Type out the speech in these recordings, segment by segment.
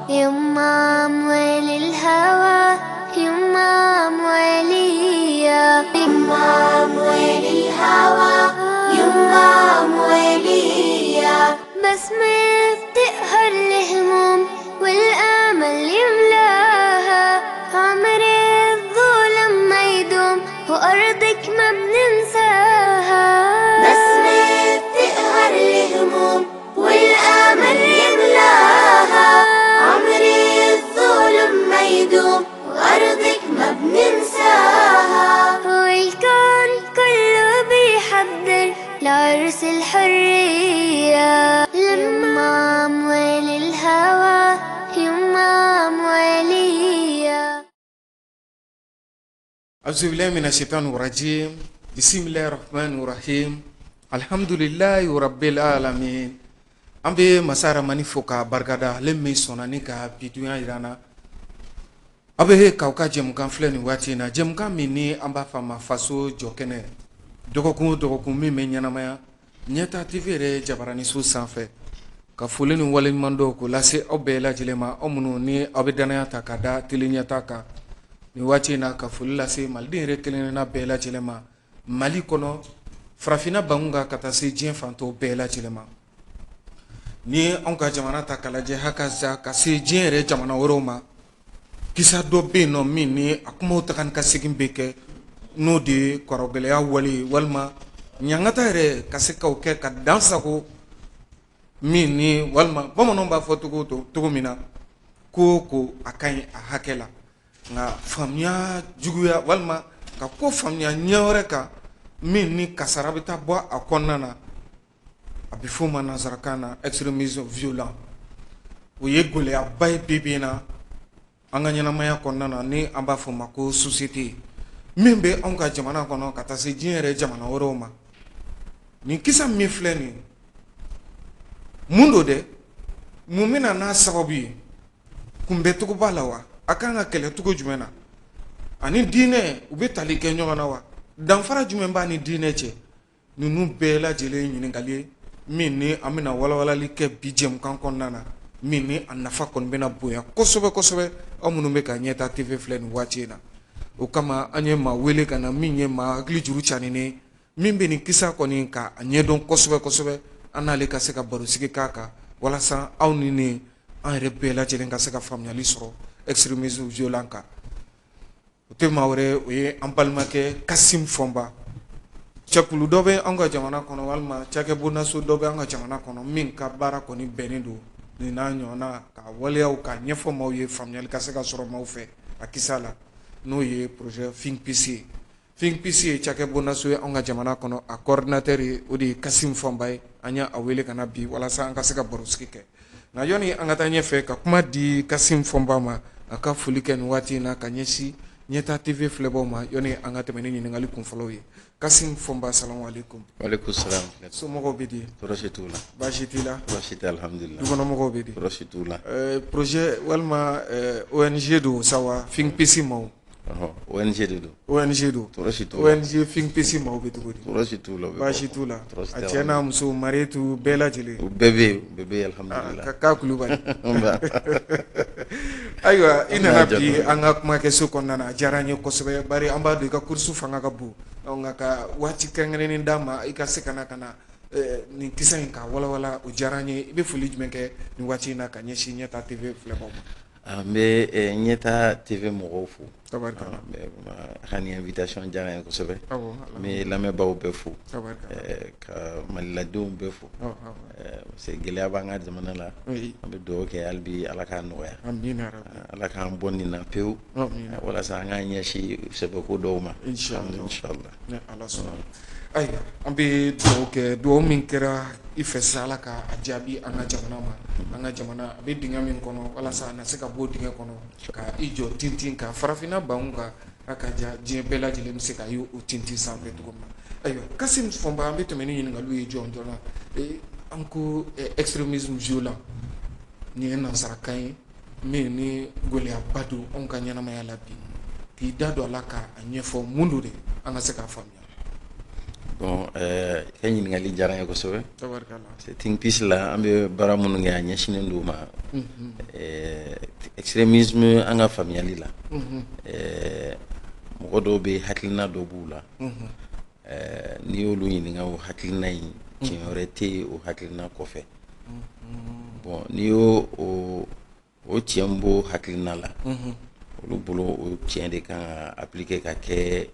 يمام ويل الهوى يمام ويليا يمام ويل الهوى يمام ويليا بس ما بتقهر الهموم والامل يملاها عمر الظلم ما يدوم وارضك ما بننساها بس ما بتقهر الهموم والامل يملاها عمري الظلم ما يدوم وأرضك ما بننساها والكون كله بيحضر لعرس الحرية يمام ويل الهوى يمام ويليا أعوذ بالله من الشيطان الرجيم بسم الله الرحمن الرحيم الحمد لله رب العالمين an bɛ masa ramani fo ka barikada ale min sɔnna ni ka bidunya yira an na a bɛ k'aw ka jɛmukan filɛ nin waati in na jɛmukan min ni an b'a fɔ a ma faso jɔkɛnɛ dɔgɔkun o dɔgɔkun min bɛ ɲɛnamaya ɲɛta tv yɛrɛ jabaraniso sanfɛ ka foli ni waleɲuman dɔw k'o lase aw bɛɛ lajɛlen ma aw minnu ni aw bɛ danaya ta ka da tele ɲɛta kan nin waati in na ka foli lase maliden yɛrɛ kelen-kelenna bɛɛ lajɛlen ma mali kɔnɔ farafinna bangun kan ka taa se diɲɛ fantɔw bɛɛ lajɛlen ma ni anw ka jamana ta k'a lajɛ hakaza ka se diɲɛ yɛrɛ jamana wɛrɛw ma kisa dɔ bɛ yen nɔ min ni a kumaw taga ni ka segin bɛ kɛ n'o de ye kɔrɔgɛlɛya wale walima ɲangata yɛrɛ ka se k'o kɛ ka dan sago min ni walima bamananw b'a fɔ cogo min na ko ko a ka ɲi a hakɛ la nka faamuya juguya walima ka ko faamuya ɲɛ wɛrɛ kan min ni kasara bɛ taa bɔ a kɔnɔna na a bɛ f'o ma nanzarakan na extrémisme violent o ye gɛlɛyaba ye bi bi in na an ka ɲɛnamaya kɔnɔna na ni an b'a fɔ o ma ko société min bɛ anw ka jamana kɔnɔ ka taa se diɲɛ yɛrɛ jamana wɛrɛw ma nin kisa min filɛ nin mun don dɛ mun bɛna n'a sababu ye kunbɛcogo b'a la wa a kan ka kɛlɛ cogo jumɛn na ani diinɛ u bɛ tali kɛ ɲɔgɔn na wa danfara jumɛn b'a ni diinɛ cɛ ninnu bɛɛ lajɛlen ye ɲininkali ye min ni an bɛna walawalali kɛ bi jɛmukan kɔnɔna na min ni a nafa kɔni bɛna bonya kosɛbɛ kosɛbɛ aw minnu bɛ ka ɲɛta tv filɛ nin waati in na o kama an ye maa wele ka na min ye maa hakili juru caninen min bɛ nin kisa kɔni ka a ɲɛdɔn kosɛbɛ kosɛbɛ an n'ale ka se ka barosigi k'a kan walasa aw ni ne an yɛrɛ bɛɛ lajɛlen ka se ka faamuyali sɔrɔ extrémisme violent kan o tɛ maa wɛrɛ o ye an balimakɛ Kasim Fɔnba cɛkulu dɔ bɛ an ka jamana kɔnɔ walima cakɛbondaso dɔ bɛ an ka jamana kɔnɔ min ka baara kɔni bɛnnen don nin n'a ɲɔgɔnna ka waleyaw ka ɲɛfɔ maaw ye faamuyali ka se ka sɔrɔ maaw fɛ a kisa la n'o ye projet Think Peace ye Think Peace ye cakɛbondaso ye an ka jamana kɔnɔ a coordinateur ye o de ye Kasim Fɔnba ye an y'a wele ka na bi walasa an ka se ka barosigi kɛ nka yanni an ka taa ɲɛfɛ ka kuma di Kasim Fɔnba ma a ka foli kɛ nin waati in na ka ɲɛsin ɲɛta tv filɛbaw ma yanni an ka tɛmɛ ni ɲininkali kunfɔlɔw ye Kasim Fɔnba salamu alaikum. Walaikum salam. Somɔgɔw bɛ di? Tɔɔrɔsi t'u la. Baasi t'i la? Tɔɔrɔsi tɛ alhamdulillah. Dukɔnɔmɔgɔw bɛ di? Tɔɔrɔsi t'u la. Projet walima ONG don sa wa Think Peace maaw? ONG de don. ONG don. Tɔɔrɔsi t'u la. ONG Think Peace maaw bɛ cogo di? Tɔɔrɔsi t'u la. Baasi t'u la. A cɛ n'a muso Marietu bɛɛ lajɛlen. U bɛɛ bɛ yen, u bɛɛ bɛ yen alhamdulillah. K'a Kulubali. Ayiwa i nana bi an ka kumakɛso kɔnɔna na a diyara an ye kosɛbɛ bari an b'a dɔn i ka kurusu fanga ka bon nka ka waati kɛrɛnkɛrɛnnen d'a ma i ka se ka na nin kisa in ka walawala o diyara an ye i bɛ foli jumɛn kɛ nin waati in na ka ɲɛsin ɲɛta tv filɛbaw ma. An bɛ ɲɛta tv mɔgɔw fo. Tabarikala. A ni invitation diyara n ye kosɛbɛ. N bɛ lamɛnbaaw bɛɛ fo. Ka maliladenw bɛɛ fo. parce que gɛlɛya b'an ka jamana la. An bɛ dugawu kɛ hali bi ala k'a nɔgɔya. Ala k'an bɔ nin na pewu. Walasa an k'an ɲɛsin sɛbɛko dɔw ma. Inshallah. Ni ala sɔnna. Ayiwa an bɛ dugawu kɛ dugawu min kɛra i fɛ sisan ala ka a jaabi an ka jamana ma an ka jamana a bɛ dingɛ min kɔnɔ walasa a na se ka bɔ dingɛ kɔnɔ ka i jɔ tintin ka farafinna bangun kan a ka ja diɲɛ bɛɛ lajɛlen bɛ se ka ye o tintin sanfɛ cogo min na. Ayiwa Kasim Fɔnba an bɛ tɛmɛ ni ɲininkaliw ye jɔn jɔn an ko extrémisme violent nin ye nansarakan ye min ni gɛlɛyaba don anw ka ɲɛnamaya la bi k'i da don a la k'a ɲɛfɔ mun don de an ka se k'a faamuya. Bon, ka ɲininkali diyara n ye kosɛbɛ. C'est think piece la an bɛ baara minnu kɛ a ɲɛsinnen don ma extrémisme an ka faamuyali la mɔgɔ dɔw bɛ hakilina dɔ b'u la n'i y'olu ɲininka o hakilina in tiɲɛ wɛrɛ tɛ o hakilina kɔfɛ bon n'i y'o o tiɲɛ b'o hakilina la olu bolo o tiɲɛ de kan ka appliquer ka kɛ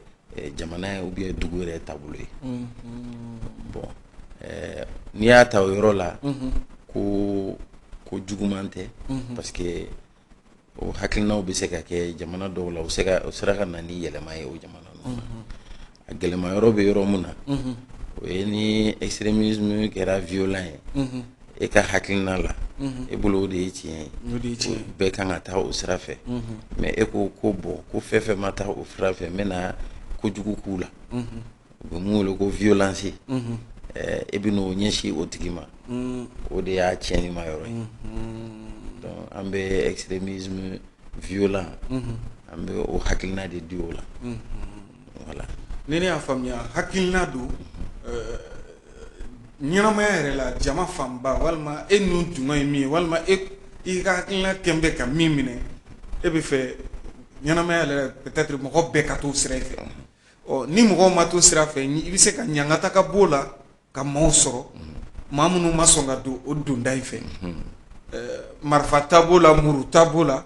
jamana ye ou bien dugu yɛrɛ taabolo ye bon n'i y'a ta o yɔrɔ la ko juguman tɛ parce que o hakilinaw bɛ se ka kɛ jamana dɔw la o sera ka na ni yɛlɛma ye o jamana ninnu na a gɛlɛma yɔrɔ bɛ yɔrɔ min na o ye ni extrémisme kɛra violent ye e ka hakilina la e bolo o de ye tiɲɛ ye bɛɛ kan ka taa o sira fɛ mais e ko bon ko fɛn fɛn ma taa o sira fɛ n bɛna kojugu k'u la u bɛ mun wele ko violence e bɛ n'o ɲɛsin o tigi ma o de y'a tiɲɛni ma yɔrɔ ye donc an bɛ extrémisme violent an bɛ o hakilina de di o la voilà ni ne y'a faamuya hakilina don ɲɛnamaya yɛrɛ la jama fanba walima e nun tuma ye min ye walima i ka hakilina kɛn bɛ ka min minɛ e bɛ fɛ ɲɛnamaya yɛrɛ peut-être mɔgɔ bɛɛ ka t'o sira fɛ ni mɔgɔw ma t'o sira fɛ i bɛ se ka ɲangata ka b'o la ka maaw sɔrɔ maa minnu ma sɔn ka don o donda in fɛ marifa taab'o la muru taab'o la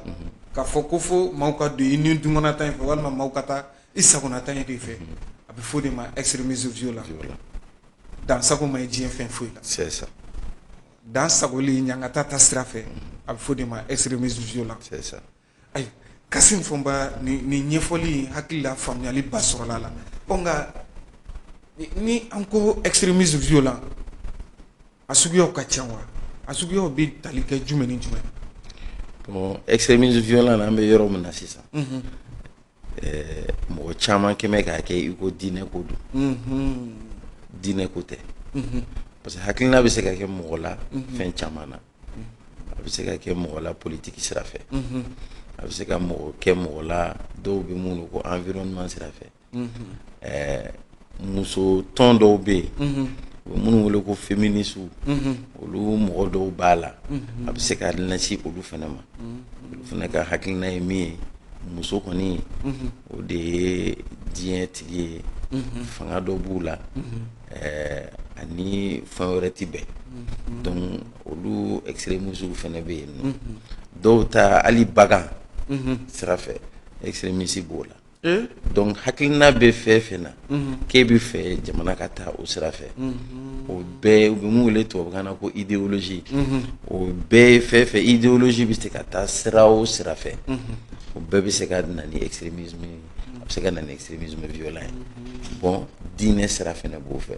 ka fɔ ko fo maaw ka don i ni dunkonata in fɛ walima maaw ka taa i sagonata in de fɛ a bɛ fɔ de ma extrémisme violent dansago ma ye diɲɛ fɛn foyi la c'est ça dansagoli ɲangata ta sira fɛ a bɛ fɔ de ma extrémisme violent c'est ça ayi Kasim Fɔnba ni ɲɛfɔli hakili la faamuyali ba sɔrɔla la nka ni an ko extrémisme violent a suguyaw ka ca wa a suguyaw bɛ tali kɛ jumɛn ni jumɛn bon extrémisme violent an bɛ yɔrɔ min na sisan mɔgɔ caman kɛmɛ k'a kɛ i ko diinɛ ko don diinɛ ko tɛ parce que hakilina bɛ se ka kɛ mɔgɔ la fɛn caman na a bɛ se ka kɛ mɔgɔ la politique sira fɛ a bɛ se ka kɛ mɔgɔ la dɔw bɛ mun ko environnement sira fɛ muso tɔn dɔw bɛ yen u bɛ minnu wele ko féministes olu mɔgɔ dɔw b'a la a bɛ se ka lasi olu fana ma olu fana ka hakilina ye min ye muso kɔni o de ye diɲɛ tigi ye fanga dɔ b'u la ani fɛn wɛrɛ ti bɛn donc olu extrémistes fana bɛ yen nɔ dɔw ta hali bagan sira fɛ extrémiste b'o la donc hakilina bɛ fɛn fɛn na k'e bɛ fɛ jamana ka taa o sira fɛ o bɛɛ u bɛ mun wele tubabukan na ko idéologie o bɛɛ ye fɛn fɛn idéologie bɛ se ka taa sira o sira fɛ o bɛɛ bɛ se ka na ni extrémisme a bɛ se ka na ni extrémisme violent ye bon diinɛ sira fana b'o fɛ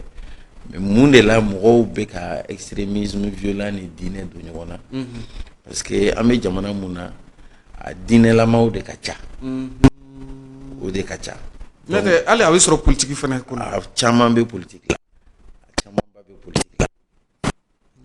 mais mun de la mɔgɔw bɛ ka extrémisme violent ni diinɛ don ɲɔgɔn na parce que an bɛ jamana mun na a diinɛlamaw de ka ca o de ka ca n'o tɛ hali a bɛ sɔrɔ politique fana kɔnɔ a caman bɛ politique la a camanba bɛ politique la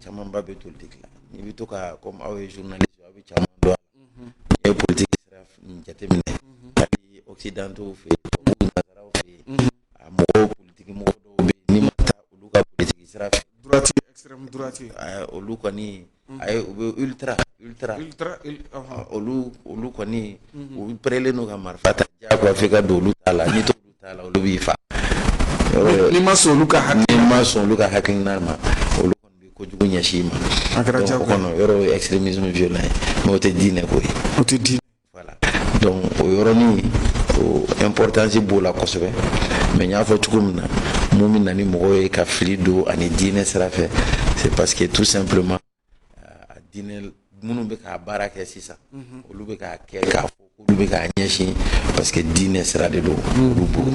camanba bɛ politique la n'i bɛ to ka comme aw ye journaliste aw bɛ caman dɔn n'i ye politique sira jateminɛ hali occidentaux fɛ yen nanzaraw fɛ yen a mɔgɔw politique mɔgɔ dɔw bɛ yen n'i ma taa olu ka politique sira fɛ droite extrême droite olu kɔni ayi u bɛ ultra olu kɔni u pɛrɛlen don ka marifa ta diyagoya f'i ka don olu ta la n'i t'olu ta la olu b'i fa n'i ma sɔn olu ka hakilina ma olu kɔni bɛ kojugu ɲɛsin ma a kɛra donc o kɔnɔ yɔrɔ ye extrémisme violent ye mais o tɛ diinɛ ko ye o tɛ diinɛ voilà donc o yɔrɔnin o importance b'o la kosɛbɛ mais n y'a fɔ cogo min na mun bɛ na ni mɔgɔw ye ka fili don ani diinɛ sira fɛ c'est parce que tout simplement a diinɛ minnu bɛ k'a baara kɛ sisan olu bɛ k'a kɛ k'a fɔ k'olu bɛ k'a ɲɛsin parce que diinɛ sira de don olu bolo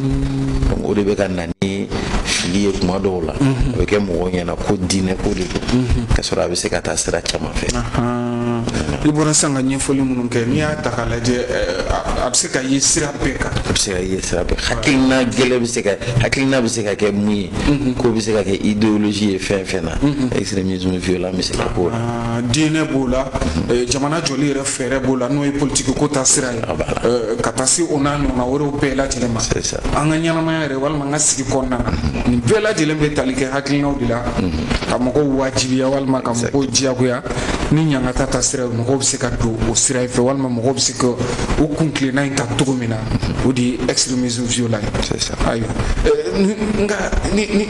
donc o de bɛ ka na ni fili ye tuma dɔw la a bɛ kɛ mɔgɔw ɲɛna ko diinɛ ko de don ka sɔrɔ a bɛ se ka taa sira caman fɛ i bɔra san ka ɲɛfɔli minnu kɛ n'i y'a ta k'a lajɛ a bɛ se ka ye sira bɛɛ kan. A bɛ se ka ye sira bɛɛ hakilina gɛlɛn bɛ se ka hakilina bɛ se ka kɛ mun ye k'o bɛ se ka kɛ idéologie ye fɛn fɛn na extrémisme violent bɛ se ka k'o la. diinɛ b'o la jamana jɔli yɛrɛ fɛɛrɛ b'o la n'o ye politique ko ta sira ye ka taa se o n'a ɲɔgɔnna wɛrɛw bɛɛ lajɛlen ma an ka ɲɛnamaya yɛrɛ walima an ka sigi kɔnɔna na nin bɛɛ lajɛlen bɛ tali kɛ hakilinaw de la ka mɔgɔw wajibiya walima ka mɔgɔw diyagoya ni ɲangata ta sira ye mɔgɔw bɛ se ka don o sira in fɛ walima mɔgɔw bɛ se ka o kun tilenna in ta cogo min na o de ye extrémisme violent ye ayiwa nka ni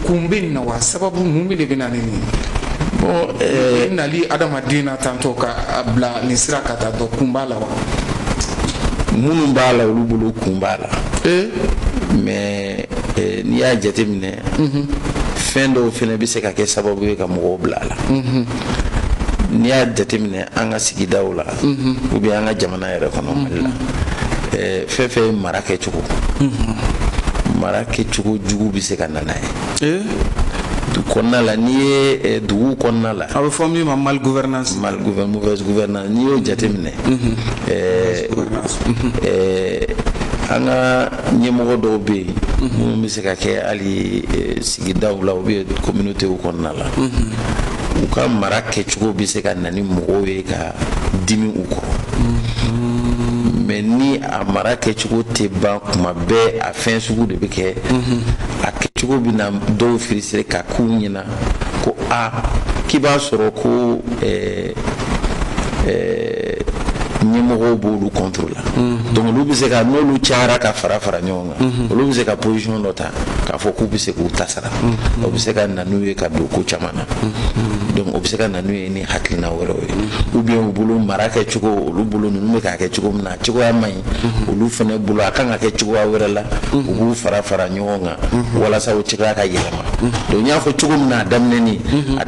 kun bɛ nin na wa sababu mun de bɛ na ni nin ye bon nali adamaden na tantɔ ka bila nin sira ka taa dɔ kun b'a la wa minnu b'a la olu bolo kun b'a la mais n'i y'a jateminɛ fɛn dɔw fɛnɛ bɛ se ka kɛ sababu ye ka mɔgɔw bila a la n'i y'a jateminɛ an ka sigidaw la ou bien an ka jamana yɛrɛ kɔnɔ Mali la fɛn fɛn ye mara kɛcogo jugu bɛ se ka na n'a ye kɔnɔna la n'i ye dugu kɔnɔna la a bɛ fɔ min ma mal gouvernance mauvaise gouvernance n'i y'o jateminɛ an ka ɲɛmɔgɔ dɔw bɛ yen minnu bɛ se ka kɛ hali sigidaw la ou bien communautéw kɔnɔna la u ka mara kɛcogo bɛ se ka na ni mɔgɔw ye ka dimi u kɔrɔ mais ni a mara kɛcogo tɛ ban kuma bɛɛ a fɛn sugu de bɛ kɛ a kɛcogo bɛ na dɔw firisire ka k'u ɲɛna ko k'i b'a sɔrɔ ko ɲɛmɔgɔw b'olu contre la donc olu bɛ se ka n'olu cayara ka fara ɲɔgɔn kan olu bɛ se ka position dɔ ta k'a fɔ k'u bɛ se k'u ta sara o bɛ se ka na n'u ye ka don ko caman na donc o bɛ se ka na n'u ye ni hakilina wɛrɛw ye ou bien u bolo mara kɛcogo olu bolo ninnu bɛ k'a kɛ cogo min na a cogoya man ɲi olu fana bolo a kan ka kɛ cogoya wɛrɛ la u b'u fara ɲɔgɔn kan walasa o cogoya ka yɛlɛma donc n y'a fɔ cogo min na a daminɛni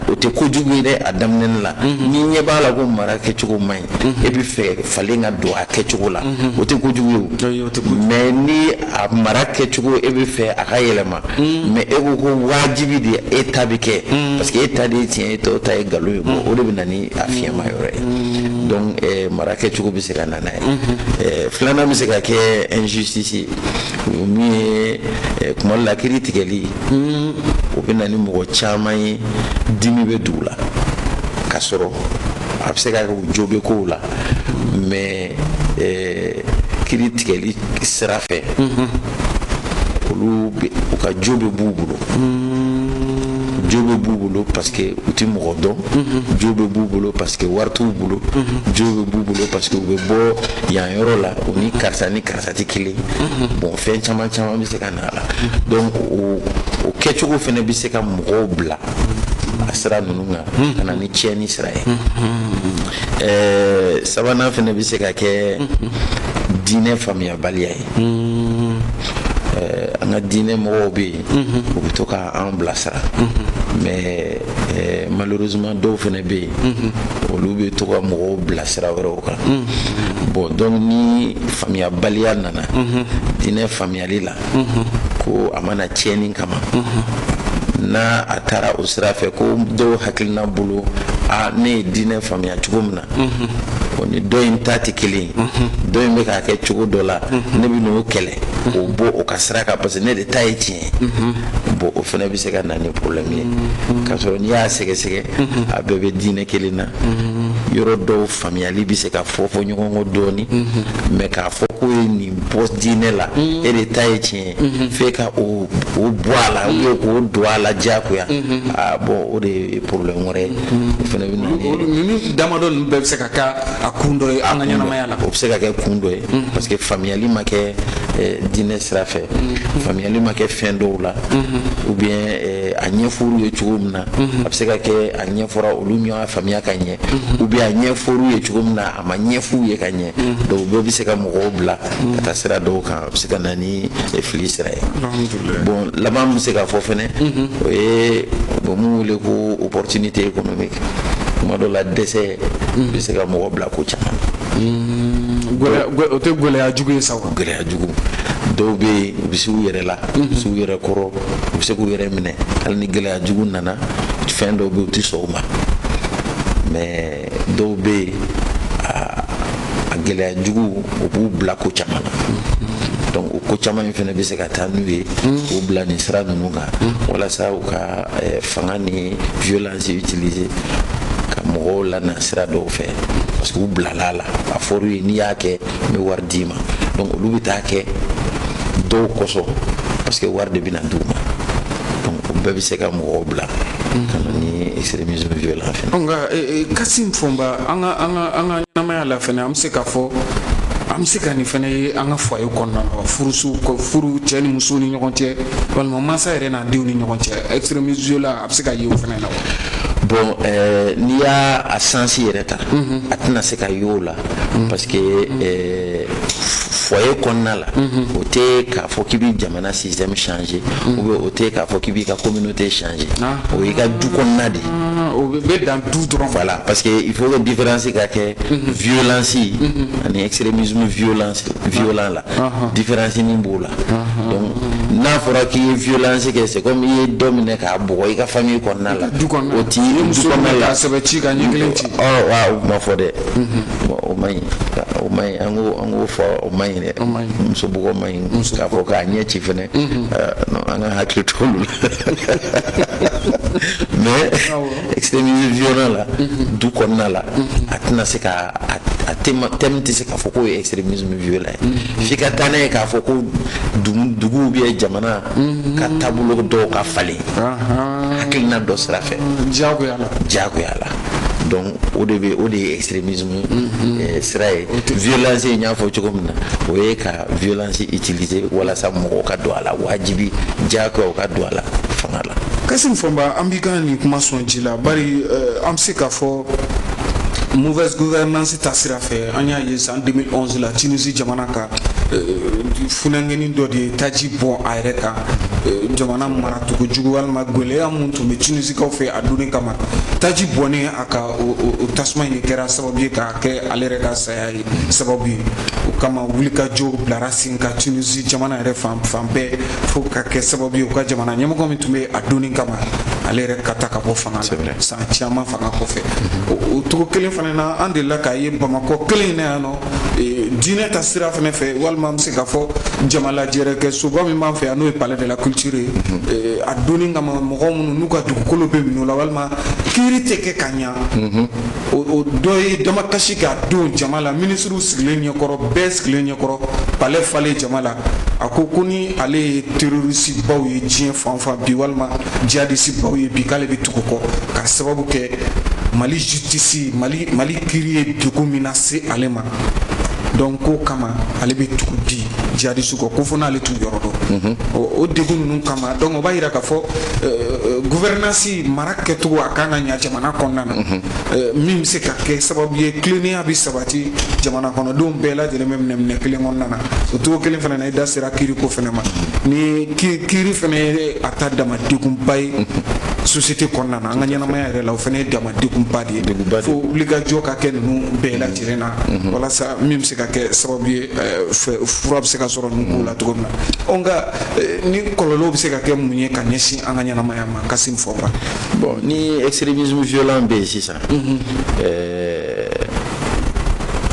o tɛ kojugu ye dɛ a daminɛni la ni ɲɛ b'a la ko mara kɛcogo man ɲi e bɛ fɛ falen ka don a kɛcogo la o tɛ kojugu ye mais ni a mara kɛcogo e bɛ fɛ a ka yɛlɛma mais e ko ko wajibi de e ta bɛ kɛ parce que e ta de ye tiɲɛ ye tɔw ta ye nkalon ye o de bɛ na ni a fiɲɛma yɔrɔ ye donc mara kɛcogo bɛ se ka na n'a ye filanan bɛ se ka kɛ injustice ye min ye kuma dɔ la kiiri tigɛli o bɛ na ni mɔgɔ caman ye dimi bɛ dugu la ka sɔrɔ a bɛ se ka kɛ u jo bɛ kow la mais kiiri tigɛli sira fɛ olu u ka jo bɛ b'u bolo jo bɛ b'u bolo parce que u tɛ mɔgɔ dɔn jo bɛ b'u bolo parce que wari t'u bolo jo bɛ b'u bolo parce que u bɛ bɔ yan yɔrɔ la u ni karisa tɛ kelen bon fɛn caman bɛ se ka na a la donc o kɛcogo fana bɛ se ka mɔgɔw bila a sira ninnu kan ka na ni tiɲɛni sira ye sabanan fana bɛ se ka kɛ diinɛ faamuyabaliya ye an ka diinɛ mɔgɔw bɛ yen u bɛ to k'an bilasira mais malheureusement dɔw fana bɛ yen olu bɛ to ka mɔgɔw bilasira wɛrɛw kan bon donc ni faamuyabaliya nana diinɛ faamuyali la ko a mana tiɲɛni kama n'a a taara o sira fɛ ko dɔw hakilina bolo ne ye diinɛ faamuya cogo min na o ni dɔ in ta tɛ kelen ye dɔ in bɛ k'a kɛ cogo dɔ la ne bɛ n'o kɛlɛ o bɔ o ka sira kan parce que ne de ta ye tiɲɛ bon o fana bɛ se ka na ni problème ye k'a sɔrɔ n'i y'a sɛgɛsɛgɛ a bɛɛ bɛ diinɛ kelen na yɔrɔ dɔw faamuyali bɛ se ka fɔ ɲɔgɔn kɔ dɔɔni mais k'a fɔ ko ye nin bɔ diinɛ la e de ta ye tiɲɛ f'e ka o bɔ a la ou bien k'o don a la diyagoya bon o de ye problème wɛrɛ ye o fana bɛ na ni damadɔ ninnu bɛɛ bɛ se ka kɛ a kun dɔ ye an ka ɲɛnamaya la o bɛ se ka kɛ kun dɔ ye parce que faamuyali ma kɛ diinɛ sira fɛ faamuyali ma kɛ fɛn dɔw la ou bien a ɲɛfɔru ye cogo min na a bɛ se ka kɛ a ɲɛfɔra olu ɲɔgɔn faamuya ka ɲɛ ou bien a ɲɛfɔru ye cogo min na a ma ɲɛf'u ye ka ɲɛ donc bɛɛ bɛ se ka mɔgɔw bila ka taa sira dɔw kan a bɛ se ka na ni fili sira ye bon laban bɛ se ka fɔ fɛnɛ o ye mun wele ko opportunité économique kuma dɔ la dɛsɛ bɛ se ka mɔgɔ bila ko caman o tɛ gɛlɛya jugu ye sa gɛlɛya jugu dɔw bɛ yen u bɛ se u yɛrɛ la u bɛ se u yɛrɛ kɔrɔ u bɛ se k'u yɛrɛ minɛ hali ni gɛlɛya jugu nana fɛn dɔw bɛ yen u tɛ sɔn o ma mais dɔw bɛ yen a gɛlɛya jugu o b'u bila ko caman na donc o ko caman in fana bɛ se ka taa n'u ye k'u bila nin sira ninnu kan walasa u ka fanga ni violence utiliser ka mɔgɔw lana sira dɔw fɛ parce que u bilala la a fɔr'u ye n'i y'a kɛ n bɛ wari d'i ma donc olu bɛ taa kɛ dɔw kɔsɔn parce que wari de bɛna d'u ma donc o bɛɛ bɛ se ka mɔgɔw bila ka na ni extrémisme violent fɛnɛ. nka Kasim Fɔnba an ka ɲɛnamaya la fɛnɛ an bɛ se ka fɔ an bɛ se ka nin fɛnɛ ye an ka foyer kɔnɔna na furu cɛ ni muso ni ɲɔgɔn cɛ walima mansa yɛrɛ n'a denw ni ɲɔgɔn cɛ extrémisme violent a bɛ se ka ye o fɛnɛ na wa. Bon n'i y'a sens yɛrɛ ta a tɛna se ka ye o la parce que foyer kɔnɔna la o tɛ k'a fɔ k'i bɛ jamana système changer ou bien o tɛ k'a fɔ k'i b'i ka communauté changer o y'i ka du kɔnɔna de ye. o bɛ dan du dɔrɔn. Voilà parce que il faut que différence ka kɛ violence ani extrémisme violent la différence min b'o la donc n'a fɔra k'i ye violence kɛ c'est comme i ye dɔ minɛ k'a bugɔ i ka famille kɔnɔna la o ti muso minɛ k'a sɛbɛ ci ka ɲɛ kelen ci. wa o ma fɔ dɛ o ma ɲi an k'o fɔ o ma ɲi dɛ muso bugɔ ma ɲi k'a fɔ k'a ɲɛ ci fɛnɛ an ka hakili to olu la mais extrémisme violent la du kɔnɔna la a tɛna se ka a thème tɛ se k'a fɔ k'o ye extrémisme violent ye f'i ka taa n'a ye k'a fɔ ko dugu bɛ jamana ka taabolo dɔw ka falen hakilina dɔ sira fɛ diyagoya la donc o de ye extrémisme sira ye violence n y'a fɔ cogo min na o ye ka violence utiliser walasa mɔgɔw ka don a la wajibi diyagoya ka don a la fanga la. Kasim Fɔnba an b'i ka nin kuma sɔn ji la bari an bɛ se k'a fɔ mauvaise gouvernance ta sira fɛ an y'a ye san 2011 la Tunisie jamana ka funangɛni dɔ de ye taji bɔn a yɛrɛ kan jamana maracogo jugu walima gɛlɛya mun tun bɛ Tunisikaw fɛ a donni kama taji bɔnnen a ka o tasuma in kɛra sababu ye k'a kɛ ale yɛrɛ ka saya ye sababu ye o kama wulikajɔw bilara sen ka Tunisie jamana yɛrɛ fan bɛɛ fo ka kɛ sababu ye u ka jamana ɲɛmɔgɔ min tun bɛ a donni kama ale yɛrɛ ka taa ka bɔ fanga la san caman fanga kɔfɛ o togo kelen fana na an delila k'a ye Bamakɔ kelen in na yan nɔ diinɛ ta sira fana fɛ walima an bɛ se k'a fɔ jamalajɛrɛ kɛ soba min b'an fɛ yan n'o ye palais de la culture ye a donni kama mɔgɔ minnu n'u ka dugukolo bɛ minɛ o la walima kiiri tɛ kɛ ka ɲa o dɔ ye damakasi k'a don jama la minisiriw sigilen ɲɛkɔrɔ bɛɛ sigilen ɲɛkɔrɔ palais falen jama la a ko ni ale ye terroriste baw ye diɲɛ fan fan bi walima jihadiste baw ye bi k'ale bɛ tugu kɔ k'a sababu kɛ Mali justice Mali kiiri ye degun min na se ale ma donc ko kama ale bɛ tugu bi jihadiste kɔ ko fo n'ale t'u yɔrɔ dɔn o degun ninnu kama donc o b'a yira k'a fɔ gouvernance mara kɛcogo a kan ka ɲa jamana kɔnɔna na min bɛ se ka kɛ sababu ye tilennenya bɛ sabati jamana kɔnɔdenw bɛɛ lajɛlen bɛ minɛ kelen kɔnɔna na o cogo kelen fana na i da sera kiiri ko fana ma ni kiiri fana ye a ta dama degunba ye société kɔnɔna na an ka ɲɛnamaya yɛrɛ la o fana ye dama degunba de ye fo wulikajɔ ka kɛ ninnu bɛɛ lajɛlen na walasa min bɛ se ka kɛ sababu ye fura bɛ se ka sɔrɔ ninnu ko la cogo min na nka ni kɔlɔlɔw bɛ se ka kɛ mun ye ka ɲɛsin an ka ɲɛnamaya ma Kasim Fɔnba. Bon ni extrémisme violent bɛ yen sisan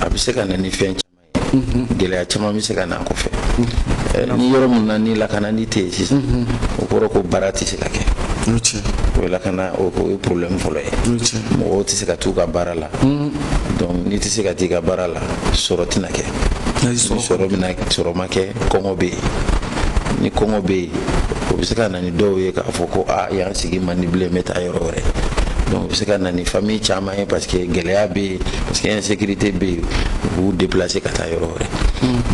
a bɛ se ka na ni fɛn caman ye gɛlɛya caman bɛ se ka na a kɔfɛ ni yɔrɔ min na ni lakanani tɛ yen sisan o kɔrɔ ko baara tɛ se ka kɛ o ye lakana o ye problème fɔlɔ ye mɔgɔw tɛ se ka t'u ka baara la donc n'i tɛ se ka t'i ka baara la sɔrɔ tɛna kɛ ni sɔrɔ ma kɛ kɔngɔ bɛ yen ni kɔngɔ bɛ yen o bɛ se ka na ni dɔw ye k'a fɔ ko y'an sigi man di bilen n bɛ taa yɔrɔ wɛrɛ donc o bɛ se ka na ni famille caman ye parce que gɛlɛya bɛ yen parce que insécurité bɛ yen u b'u déplacer ka taa yɔrɔ wɛrɛ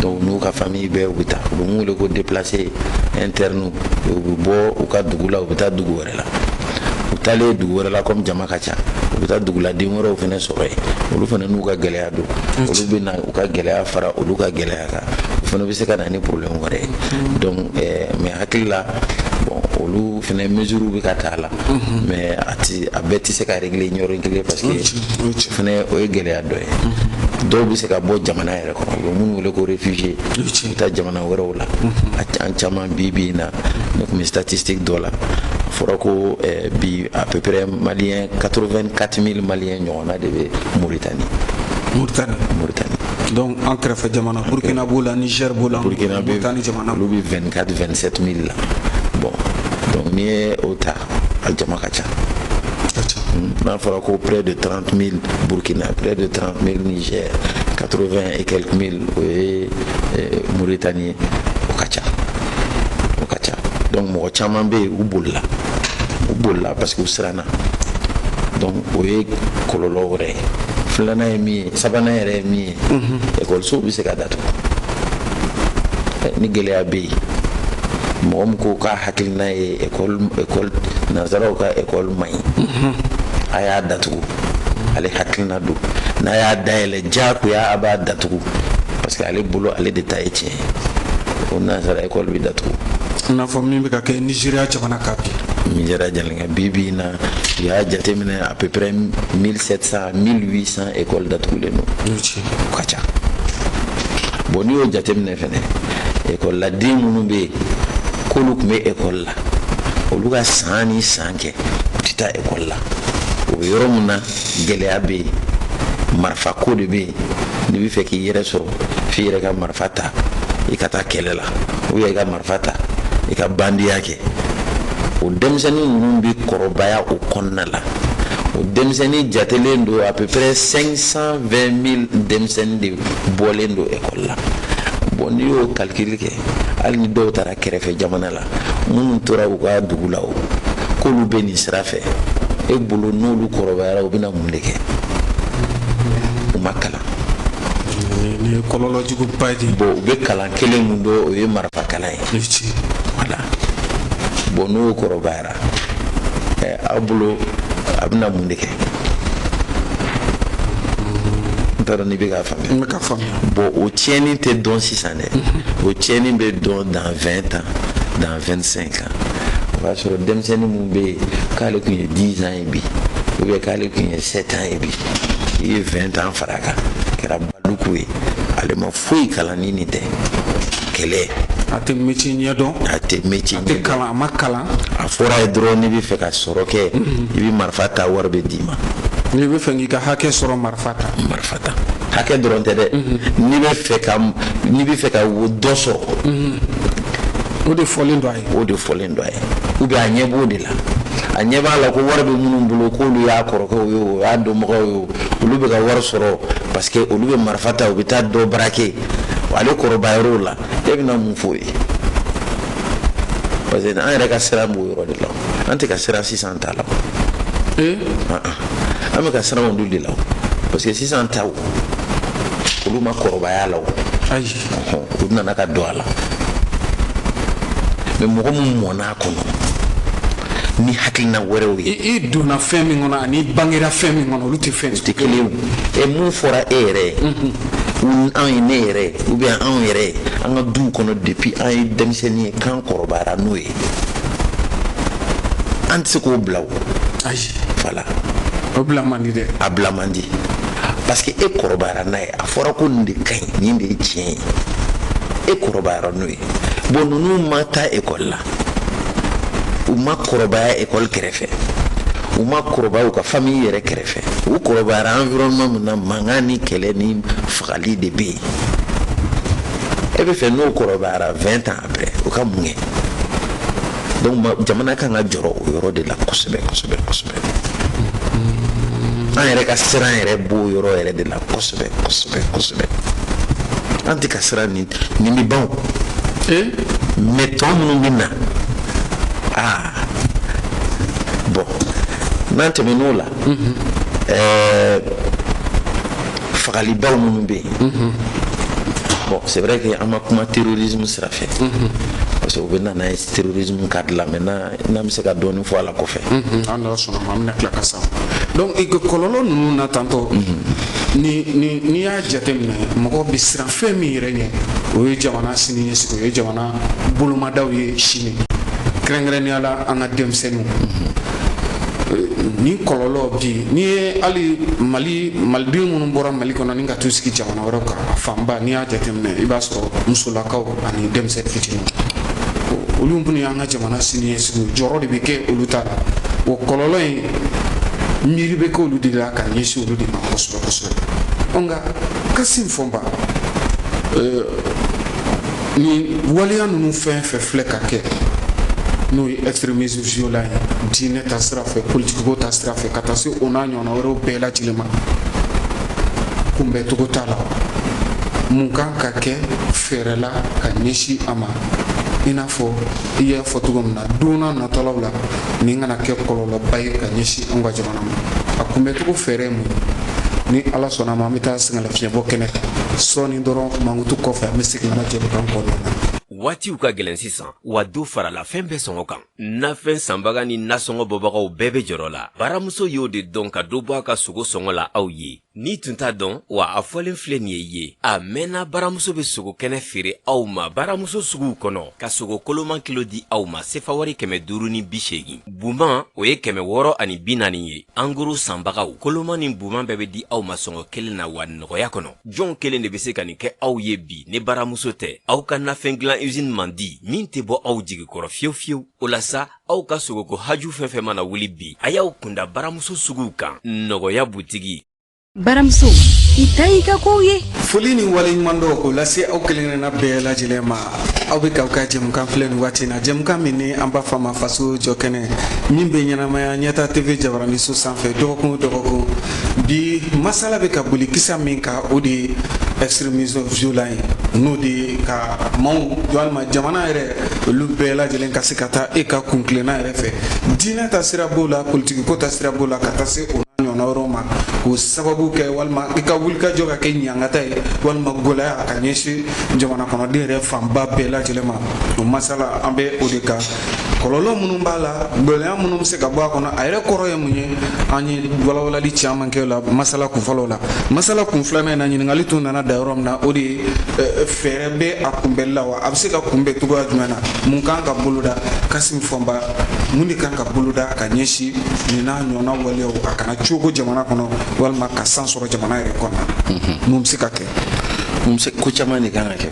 donc n'u ka famille bɛɛ u bɛ taa u bɛ mun wele ko déplacer interne u bɛ bɔ u ka dugu la u bɛ taa dugu wɛrɛ la u taalen dugu wɛrɛ la comme jama ka ca u bɛ taa duguladen wɛrɛw fana sɔrɔ yen olu fana n'u ka gɛlɛya don olu bɛ na u ka gɛlɛya fara olu ka gɛlɛya kan o fana bɛ se ka na ni problème wɛrɛ ye donc mais hakili la bon olu fana mesure bɛ ka taa la mais a bɛɛ tɛ se ka régler ɲɔgɔn kelen parce que fana o ye gɛlɛya dɔ ye dɔw bɛ se ka bɔ jamana yɛrɛ kɔnɔ u bɛ minnu wele ko réfugié u bɛ taa jamana wɛrɛw la an caman bi in na ne tun bɛ statistique dɔ la fɔra ko bi à peu près malien 84 000 maliens ɲɔgɔnna de bɛ Mauritanie. Donc en kɛrɛfɛ jamana Burkina b'o la, Niger b'o la, Mauritanie jamana olu bɛ 24-27 000 la. Bon donc n'i ye o ta a jama ka ca. N'a fɔra ko près de 30 000 Burkina, près de 30 000 Niger, 80 et quelques mille o ye Mauritanie, o ka ca. Donc mɔgɔ caman bɛ yen u bolila parce que u siranna. Donc o ye kɔlɔlɔ wɛrɛ ye. Filanan ye min ye, sabanan yɛrɛ ye min ye, ekɔlisow bɛ se ka datugu. Ni gɛlɛya bɛ yen, mɔgɔ min ko k'a hakilina ye ekɔli nanzaraw ka ekɔli man ɲi, a y'a datugu, ale hakilina don. N'a y'a dayɛlɛ diyagoya a b'a datugu parce que ale bolo ale de ta ye tiɲɛ ye. O nanzara ekɔli bɛ datugu. I n'a fɔ min bɛ ka kɛ Nigéria jamana kan bi. Nigeria jamana bi in na u y'a jateminɛ à peu près 1700-1800 écoles datugulen don. O ka ca. Bon n'i y'o jateminɛ fɛnɛ école la den minnu bɛ yen k'olu tun bɛ école la olu ka san ni san kɛ u tɛ taa école la. O bɛ yɔrɔ min na gɛlɛya bɛ yen, marifa ko de bɛ yen. N'i bɛ fɛ k'i yɛrɛ sɔrɔ f'i yɛrɛ ka marifa ta i ka taa kɛlɛ la ou bien i ka marifa ta i ka bandiya kɛ. O denmisɛnnin ninnu bɛ kɔrɔbaya o kɔnɔna la. O denmisɛnnin jatelen don à peu près 520 000 denmisɛnnin de bɔlen don école la. Bon n'i y'o calcul kɛ hali ni dɔw taara kɛrɛfɛ jamana la minnu tora u ka dugu la o k'olu bɛ nin sira fɛ e bolo n'olu kɔrɔbayara u bɛna mun de kɛ? U ma kalan. Ni kɔlɔlɔ juguba ye. Bon u bɛ kalan kelen mun don o ye marifa kalan ye. Voilà. Bon n'o kɔrɔbayara aw bolo a bɛna mun de kɛ? N t'a dɔn n'i bɛ k'a faamuya. N bɛ k'a faamuya. Bon o tiɲɛni tɛ dɔn sisan dɛ. O tiɲɛni bɛ dɔn dans 20 ans, dans 25 ans. O b'a sɔrɔ denmisɛnnin mun bɛ yen k'ale tun ye 10 ans ye bi ou bien k'ale tun ye 7 ans ye bi i ye 20 ans fara a kan kɛra baluku ye ale ma foyi kalan ni nin tɛ kɛlɛ. A tɛ métier ɲɛdɔn. A tɛ métier ɲɛdɔn. A tɛ kalan, a ma kalan. A fɔra ye dɔrɔn n'i bɛ fɛ ka sɔrɔ kɛ i bɛ marifa ta wari bɛ d'i ma. N'i bɛ fɛ k'i ka hakɛ sɔrɔ marifa ta. Marifa ta hakɛ dɔrɔn tɛ dɛ. N'i bɛ fɛ ka dɔ sɔrɔ. O de fɔlen don a ye. O de fɔlen don a ye. ou bien a ɲɛ b'o de la. A ɲɛ b'a la ko wari bɛ minnu bolo k'olu y'a kɔrɔkɛw ye o y'a dɔnbagaw ye o olu bɛ ka wari sɔrɔ parce que olu bɛ marifa ta u bɛ taa dɔ barake ale kɔrɔbayɔrɔ la e bɛna mun f'o ye? Parce que an yɛrɛ ka sira b'o yɔrɔ de la an tɛ ka sira sisan ta la. An bɛ ka siran olu de la parce que sisan taw olu ma kɔrɔbaya la o. Ayi. Olu nana ka don a la mais mɔgɔ min mɔnna a kɔnɔ ni hakilina wɛrɛw ye. I donna fɛn min kɔnɔ ani bangera fɛn min kɔnɔ olu tɛ fɛn. U tɛ kelen ye. Mun fɔra e yɛrɛ ye anw ye ne yɛrɛ ye ou bien anw yɛrɛ ye an ka duw kɔnɔ depuis an ye denmisɛnnin ye k'an kɔrɔbayara n'o ye an tɛ se k'o bila o. Ayi. Voilà. O bila man di dɛ. A bila man di parce que e kɔrɔbayara n'a ye a fɔra ko nin de ka ɲi nin de ye tiɲɛ ye e kɔrɔbayara n'o ye. Bon ninnu ma taa école la u ma kɔrɔbaya école kɛrɛfɛ u ma kɔrɔbaya u ka famille yɛrɛ kɛrɛfɛ u kɔrɔbayara environnement min na mankan ni kɛlɛ ni fagali de bɛ yen e bɛ fɛ n'o kɔrɔbayara 20 ans après o ka mun kɛ? Donc jamana kan ka jɔrɔ o yɔrɔ de la kosɛbɛ kosɛbɛ kosɛbɛ. An yɛrɛ ka siran yɛrɛ b'o yɔrɔ yɛrɛ de la kosɛbɛ kosɛbɛ kosɛbɛ. An tɛ ka siran nin bɛ ban o. Mais tɔ minnu bɛ na bon n'an tɛmɛn'o la fagalibaw minnu bɛ yen bon c'est vrai que an ma kuma terrorisme sira fɛ parce que u bɛ na n'a ye terrorisme ka dilan mais n'an bɛ se ka dɔɔni fɔ a la kɔfɛ. An da sɔnna ma an bɛna tila ka sa donc kɔlɔlɔ ninnu na tantɔ n'i y'a jateminɛ mɔgɔ bɛ siran fɛn min yɛrɛ ɲɛ o ye jamana siniɲɛsigi o ye jamana bolomadaw ye sini kɛrɛnkɛrɛnnenya la an ka denmisɛnninw ni kɔlɔlɔ bi n'i ye hali malidenw minnu bɔra mali kɔnɔ ni ka t'u sigi jamana wɛrɛw kan a fanba n'i y'a jateminɛ i b'a sɔrɔ musolakaw ani denmisɛnnin fitininw olu mun y'an ka jamana siniɲɛsigiw jɔrɔ de bɛ kɛ olu ta la o kɔlɔlɔ in miiri bɛ kɛ olu de la ka ɲɛsin olu de ma kosɛbɛ kosɛbɛ nka Kasim Fɔnba ni waleya ninnu fɛn fɛn filɛ ka kɛ n'o ye extrémisme violent ye diinɛ ta sira fɛ politique ko ta sira fɛ ka taa se o n'a ɲɔgɔnna wɛrɛw bɛɛ lajɛlen ma kunbɛ cogo t'a la mun kan ka kɛ fɛɛrɛ la ka ɲɛsin a ma i n'a fɔ i y'a fɔ cogo min na don n'a nataw la nin kana kɛ kɔlɔlɔba ye ka ɲɛsin an ka jamana ma a kunbɛ cogo fɛɛrɛ ye mun ye ni ala sɔnna ma an bɛ taa sɛgɛnlafiɲɛbɔ kɛnɛ kan sɔɔni dɔrɔn mankutu kɔfɛ an bɛ segin an ka jɛmukan kɔnɔna na. Waatiw ka gɛlɛn sisan wa du farala fɛn bɛɛ sɔngɔ kan nafɛn sanbaga ni nasɔngɔ bɔbagaw bɛɛ bɛ jɔrɔ la baramuso y'o de dɔn ka dɔ bɔ a ka sogo sɔngɔ la aw ye ni tun t'a dɔn wa a fɔlen filɛ nin ye a mɛnna baramuso bɛ sogo kɛnɛ feere aw ma baramuso suguw kɔnɔ ka sogo koloman kilo di aw ma sefa wari 580 buman o ye 640 ye anguru sanbagaw koloman ni buman bɛɛ bɛ di aw ma sɔngɔ kelen na wa nɔgɔya kɔnɔ jɔn kelen de bɛ se ka nin kɛ aw ye bi ne baramuso tɛ aw ka nafɛn dilan usine man di min tɛ bɔ aw jigikɔrɔ fiyewu fiyewu o la sa aw ka sogoko haju fɛn fɛn mana wuli bi a y'aw kunda baramuso suguw kan nɔgɔya butigi baramuso i ta i ka kow ye foli ni waleɲuman dɔ k'o lase aw kelenkelenna bɛɛ lajɛlen ma aw bɛ k'aw ka jɛmukan filɛ nin waati in na jɛmukan min ni an b'a fɔ a ma faso jɔ kɛnɛ min bɛ ɲɛnamaya ɲɛta tv jabaraniso sanfɛ dɔgɔkun o dɔgɔkun bi masala bɛ ka boli kisa min kan o de ye extrémisme violent ye n'o de ye ka maaw walima jamana yɛrɛ olu bɛɛ lajɛlen ka se ka taa e ka kunkilenna yɛrɛ fɛ diinɛ ta sira b'o la politiki ko ta sira b'o la ka taa se o ɲɔgɔnna wɛrɛw ma k'o sababu kɛ walima i ka wulikajɔ ka kɛ ɲangata ye walima gɔlɛya ka ɲɛsin jamana kɔnɔden yɛrɛ fanba bɛɛ lajɛlen ma o masala an bɛ o de kan kɔlɔlɔ minnu b'a la gɛlɛya minnu bɛ se ka bɔ a kɔnɔ a yɛrɛ kɔrɔ ye mun ye an ye walawalali caman kɛ o la masala kunfɔlɔw la masala kun filanan in na ɲininkali tun nana da yɔrɔ min na o de ye fɛɛrɛ bɛ a kunbɛli la wa a bɛ se ka kunbɛn cogoya jumɛn na mun kan ka boloda Kasim Fɔnba mun de kan ka boloda ka ɲɛsin nin n'a ɲɔgɔnna waleyaw a kana cogo jamana kɔnɔ walima ka san sɔrɔ jamana yɛrɛ kɔnɔna mun bɛ se ka kɛ mun bɛ se ko caman de kan ka kɛ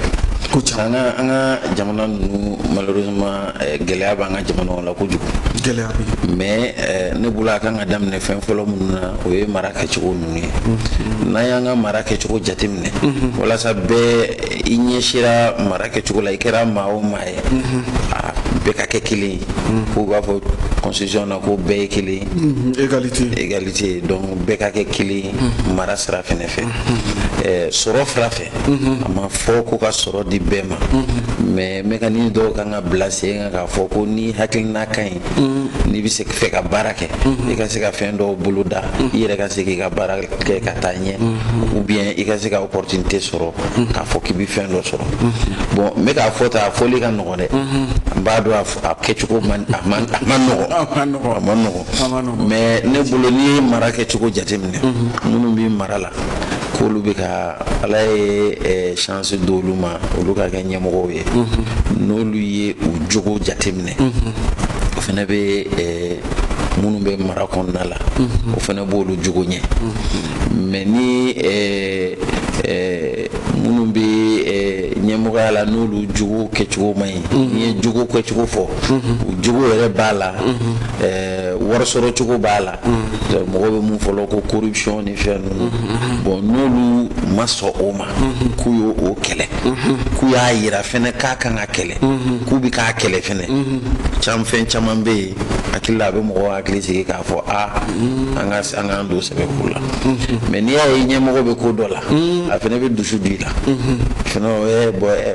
ko caman an ka jamana ninnu malheureusement gɛlɛya b'an ka jamanaw la kojugu gɛlɛya bɛ mais ne bolo a kan ka daminɛ fɛn fɔlɔ minnu na o ye mara kɛcogo ninnu ye n'an y'an ka mara kɛcogo jateminɛ walasa bɛɛ i ɲɛsira mara kɛcogo la i kɛra maa o maa ye bɛɛ ka kɛ kelen ye k'u b'a fɔ constitution na ko bɛɛ ye kelen égalité donc bɛɛ ka kɛ kelen ye mara sira fɛnɛ fɛ sɔrɔ fila fɛ a ma fɔ ko ka sɔrɔ di bɛɛ ma mais mécanisme dɔw kan ka bila sen kan k'a fɔ ko ni hakilina ka ɲi n'i bɛ se fɛ ka baara kɛ i ka se ka fɛn dɔw bolo da i yɛrɛ ka se k'i ka baara kɛ ka taa ɲɛ ou bien i ka se ka opportunité sɔrɔ k'a fɔ k'i bɛ fɛn dɔ sɔrɔ bon n bɛ k'a fɔ ta a fɔli ka nɔgɔn dɛ n b'a dɔn a kɛcogo a ma nɔgɔn mais ne bolo n'i ye mara kɛcogo jateminɛ minnu bɛ mara la k'olu bɛ ka ala ye chance d'olu ma olu ka kɛ ɲɛmɔgɔw ye n'olu ye u jogo jateminɛ o fana bɛ minnu bɛ mara kɔnɔna la o fana b'olu jogo ɲɛ mais ni minnu bɛ ɲɛmɔgɔya la n'olu jogo kɛcogo man ɲi n'i ye jogo kɛcogo fɔ u jogo yɛrɛ b'a la wari sɔrɔ cogo b'a la mɔgɔw bɛ mun fɔlɔ ko corruption ni fɛn ninnu bon n'olu ma sɔn o ma k'u y'o kɛlɛ k'u y'a yira fɛnɛ k'a kan ka kɛlɛ k'u bɛ k'a kɛlɛ fɛnɛ fɛn caman bɛ yen hakili la a bɛ mɔgɔw hakili sigi k'a fɔ an k'an don sɛbɛnko la mais n'i y'a ye ɲɛmɔgɔ bɛ ko dɔ la a fɛnɛ bɛ dusu don i la fɛnɛ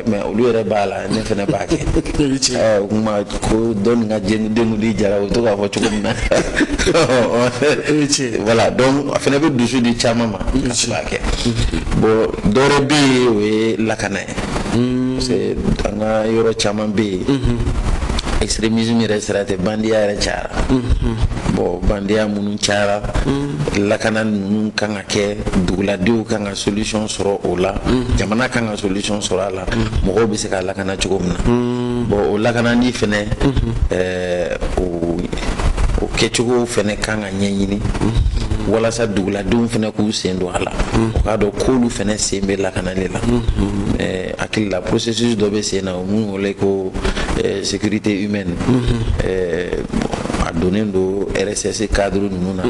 mais olu yɛrɛ b'a la ne fɛnɛ b'a kɛ o kuma ko dɔ nin ka denw di jara o to k'a fɔ cogo min na voilà donc a fɛnɛ bɛ dusu di caman ma a se b'a kɛ bon dɔ wɛrɛ bɛ yen o ye lakana ye parce que an ka yɔrɔ caman bɛ yen extrémisme yɛrɛ sira tɛ bandiya yɛrɛ cayara bon bandiya minnu cayara lakana ninnu kan ka kɛ duguladenw kan ka solution sɔrɔ o la jamana kan ka solution sɔrɔ a la mɔgɔw bɛ se ka lakana cogo min na bon o lakanani fɛnɛ o kɛcogo fɛnɛ kan ka ɲɛɲini walasa duguladenw fɛnɛ k'u sen don a la o k'a dɔn k'olu fɛnɛ sen bɛ lakanali la hakili la processus dɔ bɛ sen na o mun wele ko sécurité humaine a donné do RSS cadre ninnu na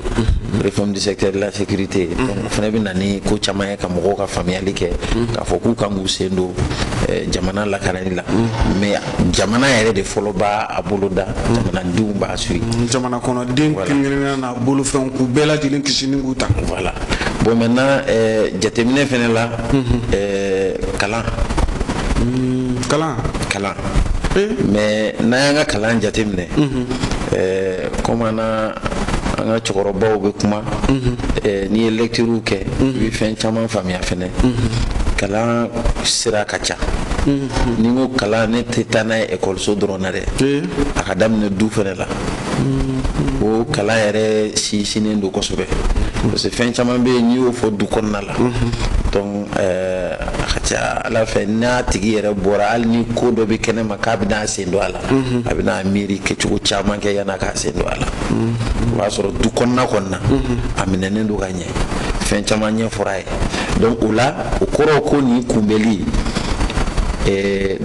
réforme du secteur de la sécurité donc fana bɛ na ni ko caman ye ka mɔgɔw ka faamuyali kɛ k'a fɔ k'u kan k'u sen don jamana lakanali la mais jamana yɛrɛ de fɔlɔ b'a a bolo da jamanadenw b'a suit jamana kɔnɔden kelen-kelenna n'a bolofɛnw k'u bɛɛ lajɛlen kisi ni k'u ta voilà bon maintenant jateminɛ fɛnɛ la kalan mais n'an y'an ka kalan jateminɛ comme an ka cɛkɔrɔbaw bɛ kuma n'i ye lecture kɛ i bɛ fɛn caman faamuya fɛnɛ kalan sira ka ca ni n ko kalan ne tɛ taa n'a ye ekɔliso dɔrɔn na dɛ a ka daminɛ du fɛnɛ la o kalan yɛrɛ sinsinnen don kosɛbɛ parce que fɛn caman bɛ yen n'i y'o fɔ du kɔnɔna la donc a ka ca ala fɛ n'a tigi yɛrɛ bɔra hali ni ko dɔ bɛ kɛnɛ ma k'a bɛ n'a sen don a la a bɛ n'a miiri kɛcogo caman kɛ yan'a k'a sen don a la o b'a sɔrɔ du kɔnɔna a minɛnen don ka ɲɛ fɛn caman ɲɛ fɔra a ye donc o la o kɔrɔ ko nin kunbɛli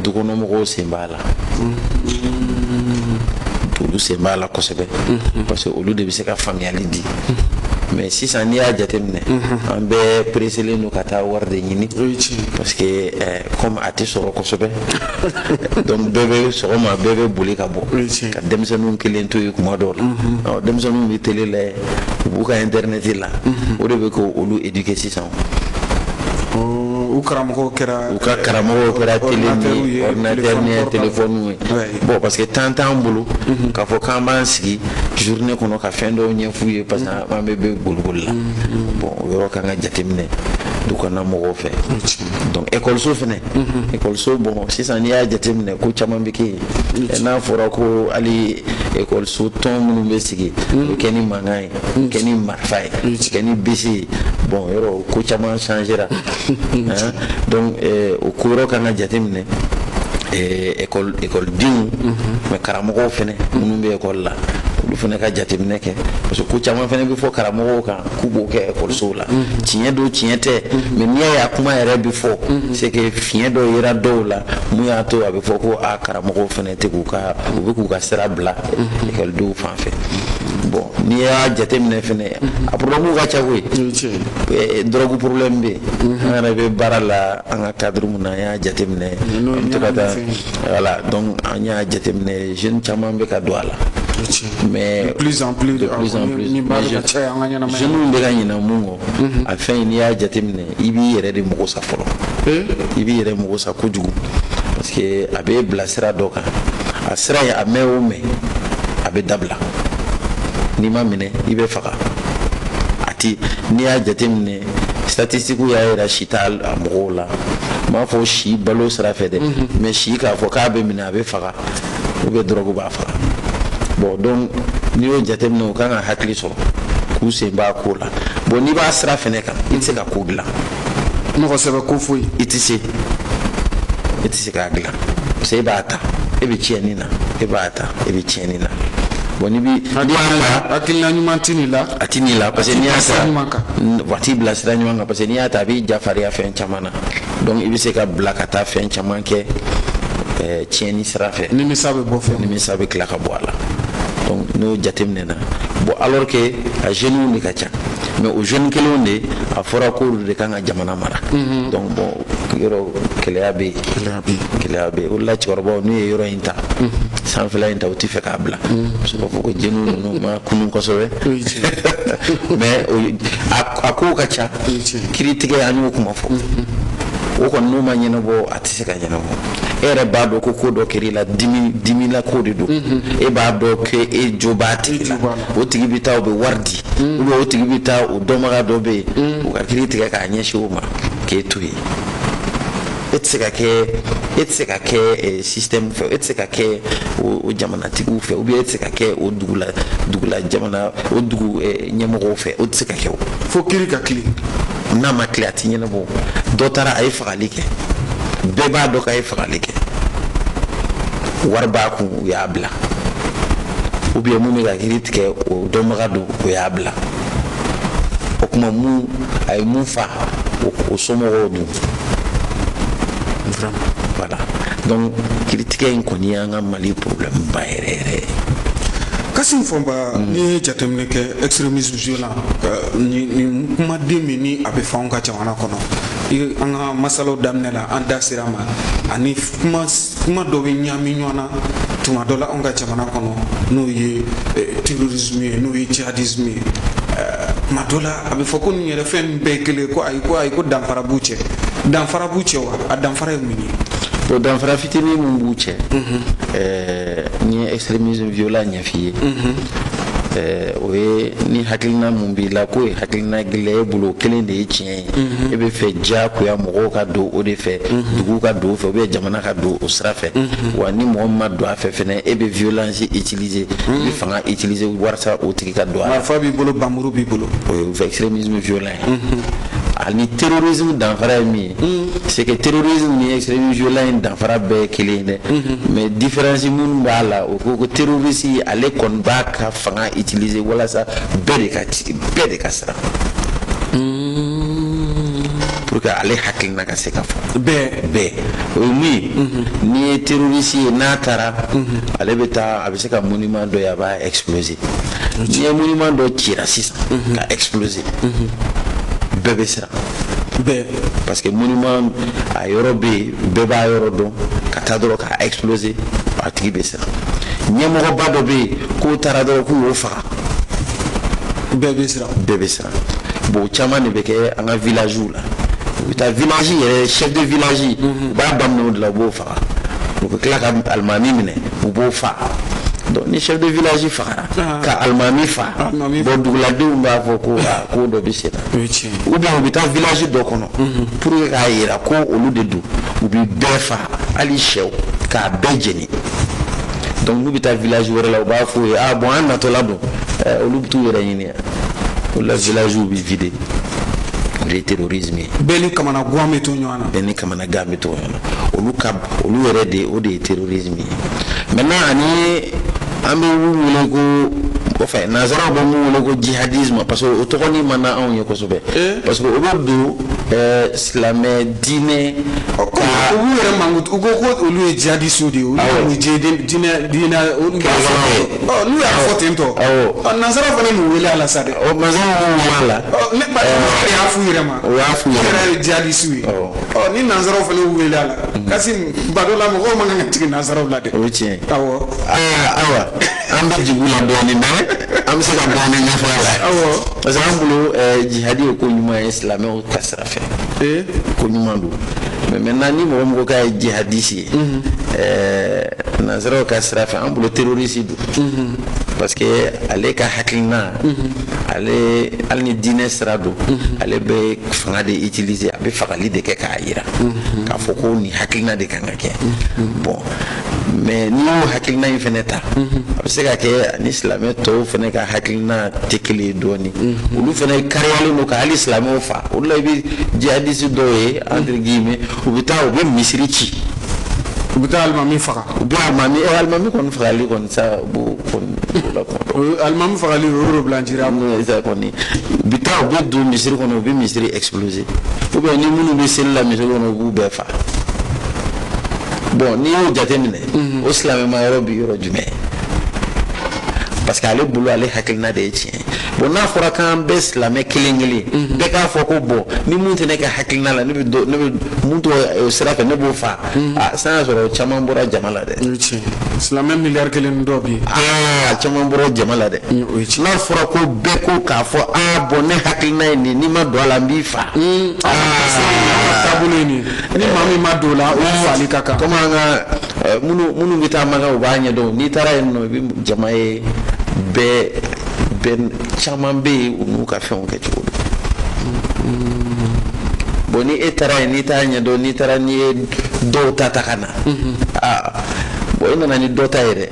dukɔnɔmɔgɔw sen b'a la olu sen b'a la kosɛbɛ parce que olu de bɛ se ka faamuyali di mais sisan n'i y'a jateminɛ an bɛɛ preselen don ka taa wari de ɲini parce que comme a tɛ sɔrɔ kosɛbɛ donc bɛɛ bɛ sɔgɔma bɛɛ bɛ boli ka bɔ ka denmisɛnninw kelen to yen kuma dɔw la denmisɛnninw bɛ télé lajɛ u b'u ka internet la o de bɛ k'olu éduquer sisan u karamɔgɔw kɛra télé ni ordinateur ni téléphone bon parce que temps t'an bolo k'a fɔ k'an b'an sigi journée kɔnɔ ka fɛn dɔw ɲɛf'u ye parce que an bɛ boliboli la bon o yɔrɔ kan ka jateminɛ du kɔnɔna mɔgɔw fɛ donc école-so fɛnɛ école-so bon sisan n'i y'a jateminɛ ko caman bɛ kɛ yen n'a fɔra ko hali école-so tɔn minnu bɛ sigi o kɛ ni mankan ye o kɛ ni marifa ye o kɛ ni bese ye bon yɔrɔ ko caman changera donc o ko yɔrɔ kan ka jateminɛ école-denw mais karamɔgɔw fɛnɛ minnu bɛ école la olu fɛnɛ ka jateminɛ kɛ parce que ko caman fɛnɛ bɛ fɔ karamɔgɔw kan k'u b'o kɛ école-sow la tiɲɛ don tiɲɛ tɛ mais n'i y'a ye a kuma yɛrɛ bɛ fɔ c'est que fiɲɛ dɔ yera dɔw la mun y'a to a bɛ fɔ ko karamɔgɔw fɛnɛ tɛ u bɛ k'u ka sira bila école-denw fan fɛ bon n'i y'a jateminɛ fɛnɛ a problème ka ca koyi drogue problème bɛ yen an yɛrɛ bɛ baara la an ka cadre mun na an y'a jateminɛ an bɛ to ka taa voilà donc an y'a jateminɛ jeunes caman bɛ ka don a la mais de plus en plus jeunes bɛ ka ɲinɛ mun kɔ a fɛn n'i y'a jateminɛ i b'i yɛrɛ de mago sa fɔlɔ i b'i yɛrɛ mago sa kojugu parce que a bɛ bila sira dɔ kan a sira ye a mɛn o mɛn a bɛ dabila n'i ma minɛ i bɛ faga a ti n'i y'a jateminɛ statistique y'a jira si t'a mɔgɔw la n b'a fɔ si balo sira fɛ dɛ mais si k'a fɔ k'a bɛ minɛ a bɛ faga ou bien drogue b'a faga bon donc n'i y'o jateminɛ o kan ka hakili sɔrɔ k'u sen b'a ko la bon n'i b'a sira fɛnɛ kan i tɛ se ka ko dilan mɔgɔ sɛbɛ ko foyi i tɛ se k'a dilan parce que e b'a ta e bɛ tiɲɛni na e b'a ta e bɛ tiɲɛni na bon n'i hakilina ɲuman tɛ nin la a tɛ nin la parce que n'i y'a ta waati bila sira ɲuman kan parce que n'i y'a ta a b'i jafarinya fɛn caman na donc i bɛ se ka bila ka taa fɛn caman kɛ tiɲɛni sira fɛ nimisa bɛ bɔ fɛn nimisa bɛ tila ka bɔ a la donc n'o jateminɛna bon alors que a jeunes de ka ca mais o jeunes kelenw de a fɔra k'olu de kan ka jamana mara donc bon yɔrɔ gɛlɛya bɛ yen o de la cɛkɔrɔbaw n'u ye yɔrɔ in ta sanfɛla in ta u tɛ fɛ k'a bila parce que u b'a fɔ ko jeunes ninnu ma kunun kosɛbɛ mais a kow ka ca kiiritigɛ an y'o kuma fɔ o kɔni n'o ma ɲɛnabɔ a tɛ se ka ɲɛnabɔ e yɛrɛ b'a dɔn ko dɔ kɛr'i la dimi la ko de don e b'a dɔn ko e jo b'a tigi la o tigi bɛ taa o bɛ wari di ou bien o tigi bɛ taa o dɔnbaga dɔ bɛ yen o ka kiiri tigɛ k'a ɲɛsin o ma k'e to yen e tɛ se ka kɛ système fɛ e tɛ se ka kɛ o jamanatigiw fɛ ou bien e tɛ se ka kɛ o dugula jamana o dugu ɲɛmɔgɔw fɛ o tɛ se ka kɛ o fo kiiri ka kilen n'a ma tile a tɛ ɲɛnabɔ dɔ taara a ye fagali kɛ bɛɛ b'a dɔn k'a ye fagali kɛ wari b'a kun u y'a bila ou bien mun bɛ ka kiiri tigɛ o dɔnbaga don o y'a bila o tuma a ye mun fa o somɔgɔw dun voilà donc critique in kɔni y'an ka Mali problème ba yɛrɛ Kasim Fomba ni jateminɛ kɛ extrémisme violent ni kumaden min ni a bɛ fɔ anw ka jamana kɔnɔ an ka masalaw daminɛ la an da sera ma ani kuma dɔ bɛ ɲami ɲɔgɔn na tuma dɔ la anw ka jamana kɔnɔ n'o ye terrorisme ye n'o ye djihadisme ye tuma dɔ la a bɛ fɔ ko nin yɛrɛ fɛn bɛɛ ye kelen ko ayi ko danfara b'u cɛ wa a danfara ye mun ye o danfara fitinin mun b'u cɛ n ye extrémisme violent ɲɛf'i ye o ye ni hakilina mun b'i la k'o ye hakilina gɛlɛya e bolo kelen de ye tiɲɛ ye e bɛ fɛ diyagoya mɔgɔw ka don o de fɛ dugu ka don o fɛ ou bien jamana ka don o sira fɛ wa ni mɔgɔ min ma don a fɛ fɛnɛ e bɛ violence utiliser i bɛ fanga utiliser walasa o tigi ka don a la marifa b'i bolo bamuru b'i bolo o ye extrémisme violent ye ani terrorisme danfara ye min ye c'est que terrorisme ni extrémisme violent in danfara bɛɛ ye kelen ye dɛ mais différence minnu b'a la o ko terroriste ale kɔni b'a ka fanga utiliser walasa bɛɛ de ka siran pour que ale hakilina ka se ka fɔ bɛɛ o ye mun ye n'i ye terroriste ye n'a taara ale bɛ taa a bɛ se ka monument dɔ ye a b'a exploser n'i ye monument dɔ cira sisan ka exploser bɛɛ bɛ siran bɛɛ parce que monument a yɔrɔ bɛ yen bɛɛ b'a yɔrɔ dɔn ka taa dɔrɔn k'a exploser a tigi bɛ siran ɲɛmɔgɔba dɔ bɛ yen k'o taara dɔrɔn k'u y'o faga bɛɛ bɛ siran bon caman de bɛ kɛ an ka villagew la u bɛ taa village yɛrɛ chef de village u b'a daminɛ o de la u b'o faga u bɛ tila ka alimami minɛ u b'o faga donc ni chef de village fagara ka alimami fa bon duguladenw b'a fɔ ko dɔ bɛ sen na ou bien u bɛ taa village dɔ kɔnɔ pour que k'a yira ko olu de don u bɛ bɛɛ fa hali sɛw k'a bɛɛ jeni donc n'u bɛ taa village wɛrɛ la u b'a fɔ ye bon an natɔla don olu bɛ t'u yɛrɛ ɲini o la village bɛ vider o de ye terrorisme ye bɛɛ ni kamana gan bɛ to ɲɔgɔn na bɛɛ ni kamana gan bɛ to ɲɔgɔn na olu yɛrɛ de o de ye terrorisme ye maintenant ani an bɛ wele ko enfin nanzaraw bɛ mun wele ko jihadisme parce que o tɔgɔnin ma na anw ye kosɛbɛ parce que o bɛ don silamɛ diinɛ olu yɛrɛ mankutu u ko olu ye jihadistes de ye olu ye diinɛ n'u y'a fɔ ten tɔ nanzaraw fana m'u wele a la sa dɛ nanzaraw m'u wele a la ne ba de y'a f'u yɛrɛ ma o y'a f'u yɛrɛ ye jihadistes ye ni nanzaraw fana y'u wele a la kasi ba dɔ la mɔgɔw man kan ka tigɛ nanzaraw la dɛ o ye tiɲɛ ye awɔ an bɛ jigin la dɔɔnin mais an bɛ se ka dɔɔnin ɲɛfɔ a la parce que an bolo jihadi ye ko ɲuman ye silamɛw ka sira fɛ ko ɲuman don mais maintenant ni mɔgɔ k'a ye jihadiste ye nanzaraw ka sira fɛ an bolo terroriste don parce que ale ka hakilina ale hali ni diinɛ sira don ale bɛ fanga de utiliser a bɛ fagali de kɛ k'a yira k'a fɔ ko nin hakilina de kan ka kɛ bon mais n'i y'o hakilina in fɛnɛ ta a bɛ se ka kɛ ni silamɛ tɔw fɛnɛ ka hakilina tɛ kelen ye dɔɔnin olu fɛnɛ kariyalen don ka hali silamɛw fa o de la i bɛ jihadiste dɔw ye entre guillemets u bɛ taa u bɛ misiri ci u bɛ taa alimami faga u bɛ alimami kɔni fagali kɔni sa u b'o kɔni alimami fagali o yɔrɔ bilancira sa kɔni u bɛ taa u bɛ don misiri kɔnɔ u bɛ misiri exploser ou bien ni minnu bɛ seli la misiri kɔnɔ u b'u bɛɛ fa bon n'i y'o jateminɛ o silamɛma yɔrɔ bi yɔrɔ jumɛn parce que ale bolo ale hakilina de ye tiɲɛ ye bon n'a fɔra k'an bɛɛ silamɛ kelen kelen bɛɛ k'a fɔ ko bon ni mun tɛ ne ka hakilina la ne bɛ mun to o sira fɛ ne b'o fa san y'a sɔrɔ caman bɔra jama la dɛ silamɛ miliyari kelen ni dɔ bɛ yen caman bɔra jama la dɛ n'a fɔra ko bɛɛ ko k'a fɔ bon ne hakilina ye nin n'i ma don a la n b'i fa taabolo ye nin ni maa min ma don o la o fali ka kan komi an ka minnu bɛ taa Maka u b'a ɲɛdɔn n'i taara yen nɔ i bɛ jama ye bɛɛ caman bɛ yen u n'u ka fɛnw kɛ cogo don bon ni e taara yen n'i t'a ɲɛdɔn n'i taara n'i ye dɔw ta ka na bon e nana ni dɔ ta yɛrɛ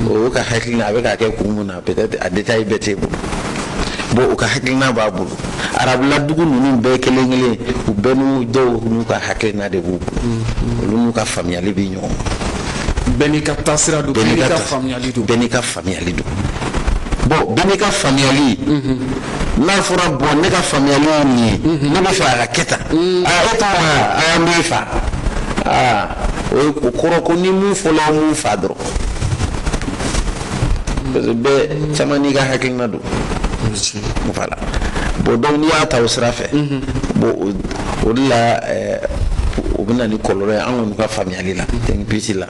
o ka hakilina a bɛ k'a kɛ kun mun na peut-être a détail bɛɛ t'e bolo bon u ka hakilina b'a bolo arabula dugu ninnu bɛɛ kelen kelen u bɛɛ n'u dɔw n'u ka hakilina de b'u bolo olu n'u ka faamuyali bɛ ɲɔgɔn ma bɛɛ n'i ka taasira don bɛɛ n'i ka faamuyali don bɛɛ n'i ka faamuyali don bon bɛɛ n'i ka faamuyali n'a fɔra bon ne ka faamuyali ye nin ye ne bɛ fɛ a ka kɛ tan e t'a wa an b'i fa o kɔrɔ ko ni mun fɔla mun fa dɔrɔn parce que bɛɛ caman n'i ka hakilina don voilà bon donc n'i y'a ta o sira fɛ bon o de la o bɛ na ni kɔlɔlɔ ye an kɔni ka faamuyali la technique la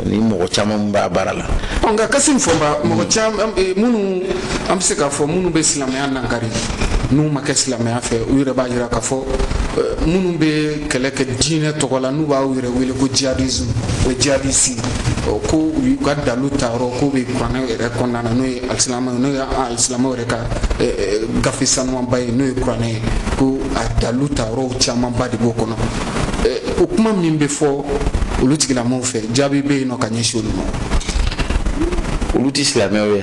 ni mɔgɔ caman b'a baara la nka Kasim Fɔnba mɔgɔ caman minnu an bɛ se k'a fɔ minnu bɛ silamɛya nankari n'u ma kɛ silamɛya fɛ u yɛrɛ b'a jira k'a fɔ minnu bɛ kɛlɛ kɛ diinɛ tɔgɔ la n'u b'a yɛrɛ wele ko djihadisme o ye djihadiste ko u ka dalu ta yɔrɔ k'o bɛ kuranɛ yɛrɛ kɔnɔna na n'o ye alisilamɛw n'o ye alisilamɛw yɛrɛ ka gafe sanumanba ye n'o ye kuranɛ ye ko a dalu ta yɔrɔ camanba de b'o kɔnɔ o kuma min bɛ fɔ olu tigilamɔgɔw fɛ jaabi bɛ yen nɔ ka ɲɛsin olu ma olu tɛ silamɛw ye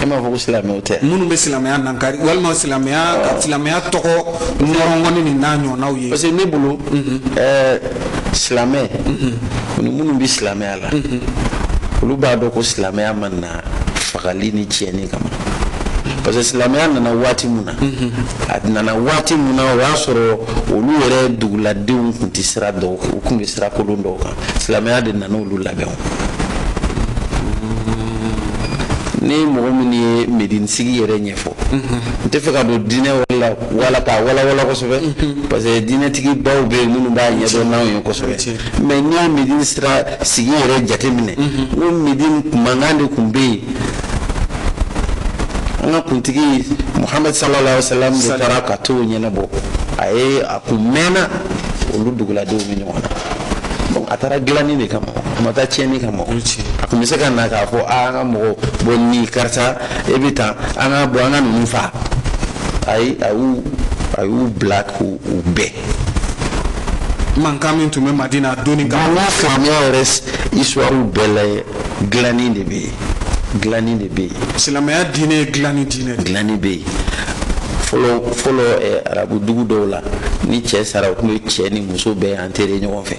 e m'a fɔ ko silamɛw tɛ minnu bɛ silamɛya nankari walima silamɛya tɔgɔ nɔrɔngɔni ni n'a ɲɔgɔnnaw ye parce que ne bolo silamɛ ni minnu bɛ silamɛya la olu b'a dɔn ko silamɛya ma na fagali ni tiɲɛni kama parce que silamɛya nana waati mun na a nana waati mun na o y'a sɔrɔ olu yɛrɛ duguladenw tun tɛ sira dɔw u tun bɛ sira kolon dɔw kan silamɛya de nana olu labɛn ni mɔgɔ min ye Medine sigi yɛrɛ ɲɛfɔ n tɛ fɛ ka don diinɛ la wala ka wala kosɛbɛ parce que diinɛtigi baw bɛ yen minnu b'a ɲɛdɔn n'anw ye kosɛbɛ mais n'i ye Medine sira sigi yɛrɛ jateminɛ ko Medine mankan de tun bɛ yen an ka kuntigi Muhammad sallallahu alaihi wasallam de taara ka t'o ɲɛnabɔ a kun mɛnna olu duguladenw ni ɲɔgɔn na donc a taara dilanni de kama a ma taa tiɲɛni kama a kun bɛ se ka na k'a fɔ an ka mɔgɔ bon ni karisa e bɛ tan an ka bɔ an ka ninnu fa ayi a y'u bila k'u bɛɛ mankan min tun bɛ Madina a donni kama an ka silamɛya yɛrɛ histoire bɛɛ la dilanni de bɛ yen silamɛya diinɛ ye dilanni bɛ yen fɔlɔ arabu dugu dɔw la ni cɛ sara o tun bɛ cɛ ni muso bɛɛ enterré ɲɔgɔn fɛ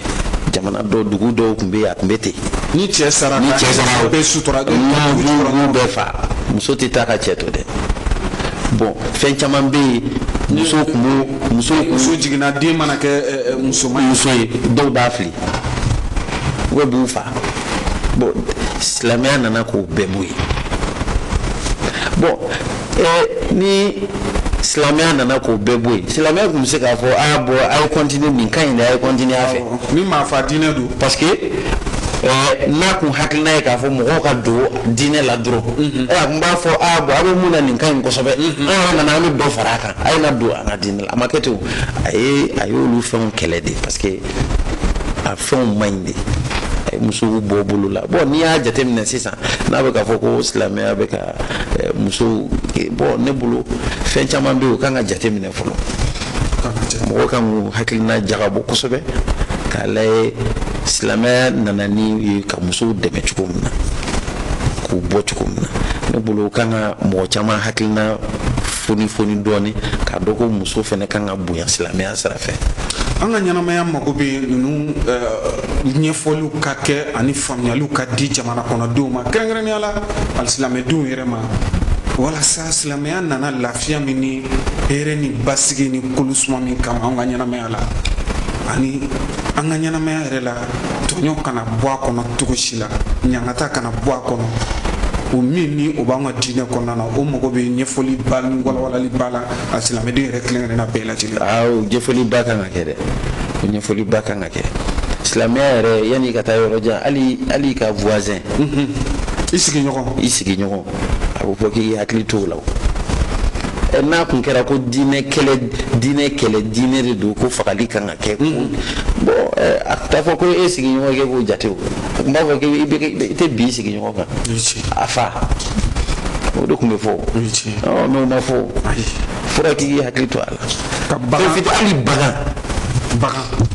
jamana dɔw dugu dɔw tun bɛ yen a tun bɛ ten ni cɛ sara o bɛ sutura n'u bɛɛ fa muso tɛ taa ka cɛ to dɛ bon fɛn caman bɛ yen muso jiginna den mana kɛ muso ye dɔw b'a fili u bɛ b'u fa bon silamɛya nana k'o bɛɛ bɔ yen bon ni silamɛya nana k'o bɛɛ bɔ yen silamɛya tun bɛ se k'a fɔ a ye continuer nin ka ɲi dɛ a ye continuer a fɛ ni maa fa diinɛ don parce que n'a kun hakilina ye k'a fɔ mɔgɔw ka don diinɛ la dɔrɔn a kun b'a fɔ a bɛ mun na nin ka ɲi kosɛbɛ an yɛrɛ nana an bɛ dɔ fara a kan a ye na don an ka diinɛ la a ma kɛ ten a ye olu fɛnw kɛlɛ de parce que a fɛnw man ɲi de a ye musow bɔ bolo la bon n'i y'a jateminɛ sisan n'a bɛ k'a fɔ ko silamɛya bɛ ka musow bon ne bolo fɛn caman bɛ yen o kan ka jateminɛ fɔlɔ mɔgɔw kan k'u hakilina jagabɔ kosɛbɛ k'a lajɛ silamɛya nana ni ye ka musow dɛmɛ cogo min na k'u bɔ cogo min na ne bolo o kan ka mɔgɔ caman hakilina foni dɔɔni k'a dɔn ko muso fana kan ka bonya silamɛya sira fɛ an ka ɲɛnamaya mago bɛ ninnu ɲɛfɔliw ka kɛ ani faamuyaliw ka di jamana kɔnɔdenw ma kɛrɛnkɛrɛnnenya la alisilamɛdenw yɛrɛ ma walasa silamɛya nana lafiya min ni hɛrɛ ni basigi ni kolusuma min kama an ka ɲɛnamaya la ani an ka ɲɛnamaya yɛrɛ la tɔɲɔ kana bɔ a kɔnɔ cogo si la ɲangata kana bɔ a kɔnɔ o min ni o b'an ka diinɛ kɔnɔna na o mago bɛ ɲɛfɔli ba ni walawalali ba la a silamɛden yɛrɛ kelen-kelenna bɛɛ lajɛlen o ɲɛfɔli ba kan ka kɛ dɛ o ɲɛfɔli ba kan ka kɛ silamɛya yɛrɛ yanni ka taa yɔrɔ jan hali ka voisin i sigiɲɔgɔn a bɛ fɔ k'i hakili t'o la n'a kun kɛra ko diinɛ kɛlɛ diinɛ de don ko fagali kan ka kɛ bon a t'a fɔ ko e sigiɲɔgɔn k'e k'o jate o a tun b'a fɔ k'i tɛ bin sigiɲɔgɔn kan a fa o de tun bɛ fɔ mais o ma fɔ fɔra k'i hakili to a la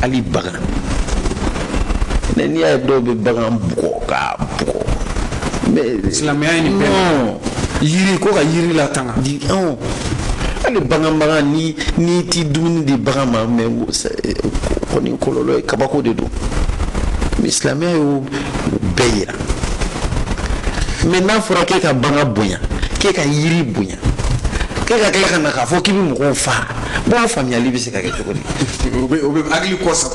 hali bagan n'i y'a ye dɔw bɛ bagan bugɔ k'a bugɔ mais silamɛya ye nin bɛɛ yiri ko ka yiri la tanga hali bagan ni ti dumuni di bagan ma mais kɔni kɔlɔlɔ ye kabako de don mais silamɛya y'o bɛɛ yira mais n'a fɔra k'e ka bagan bonya k'e ka yiri bonya k'e ka tila ka na k'a fɔ k'i bɛ mɔgɔw faa bon faamuyali bɛ se ka kɛ cogo di o bɛ hakili kɔ sa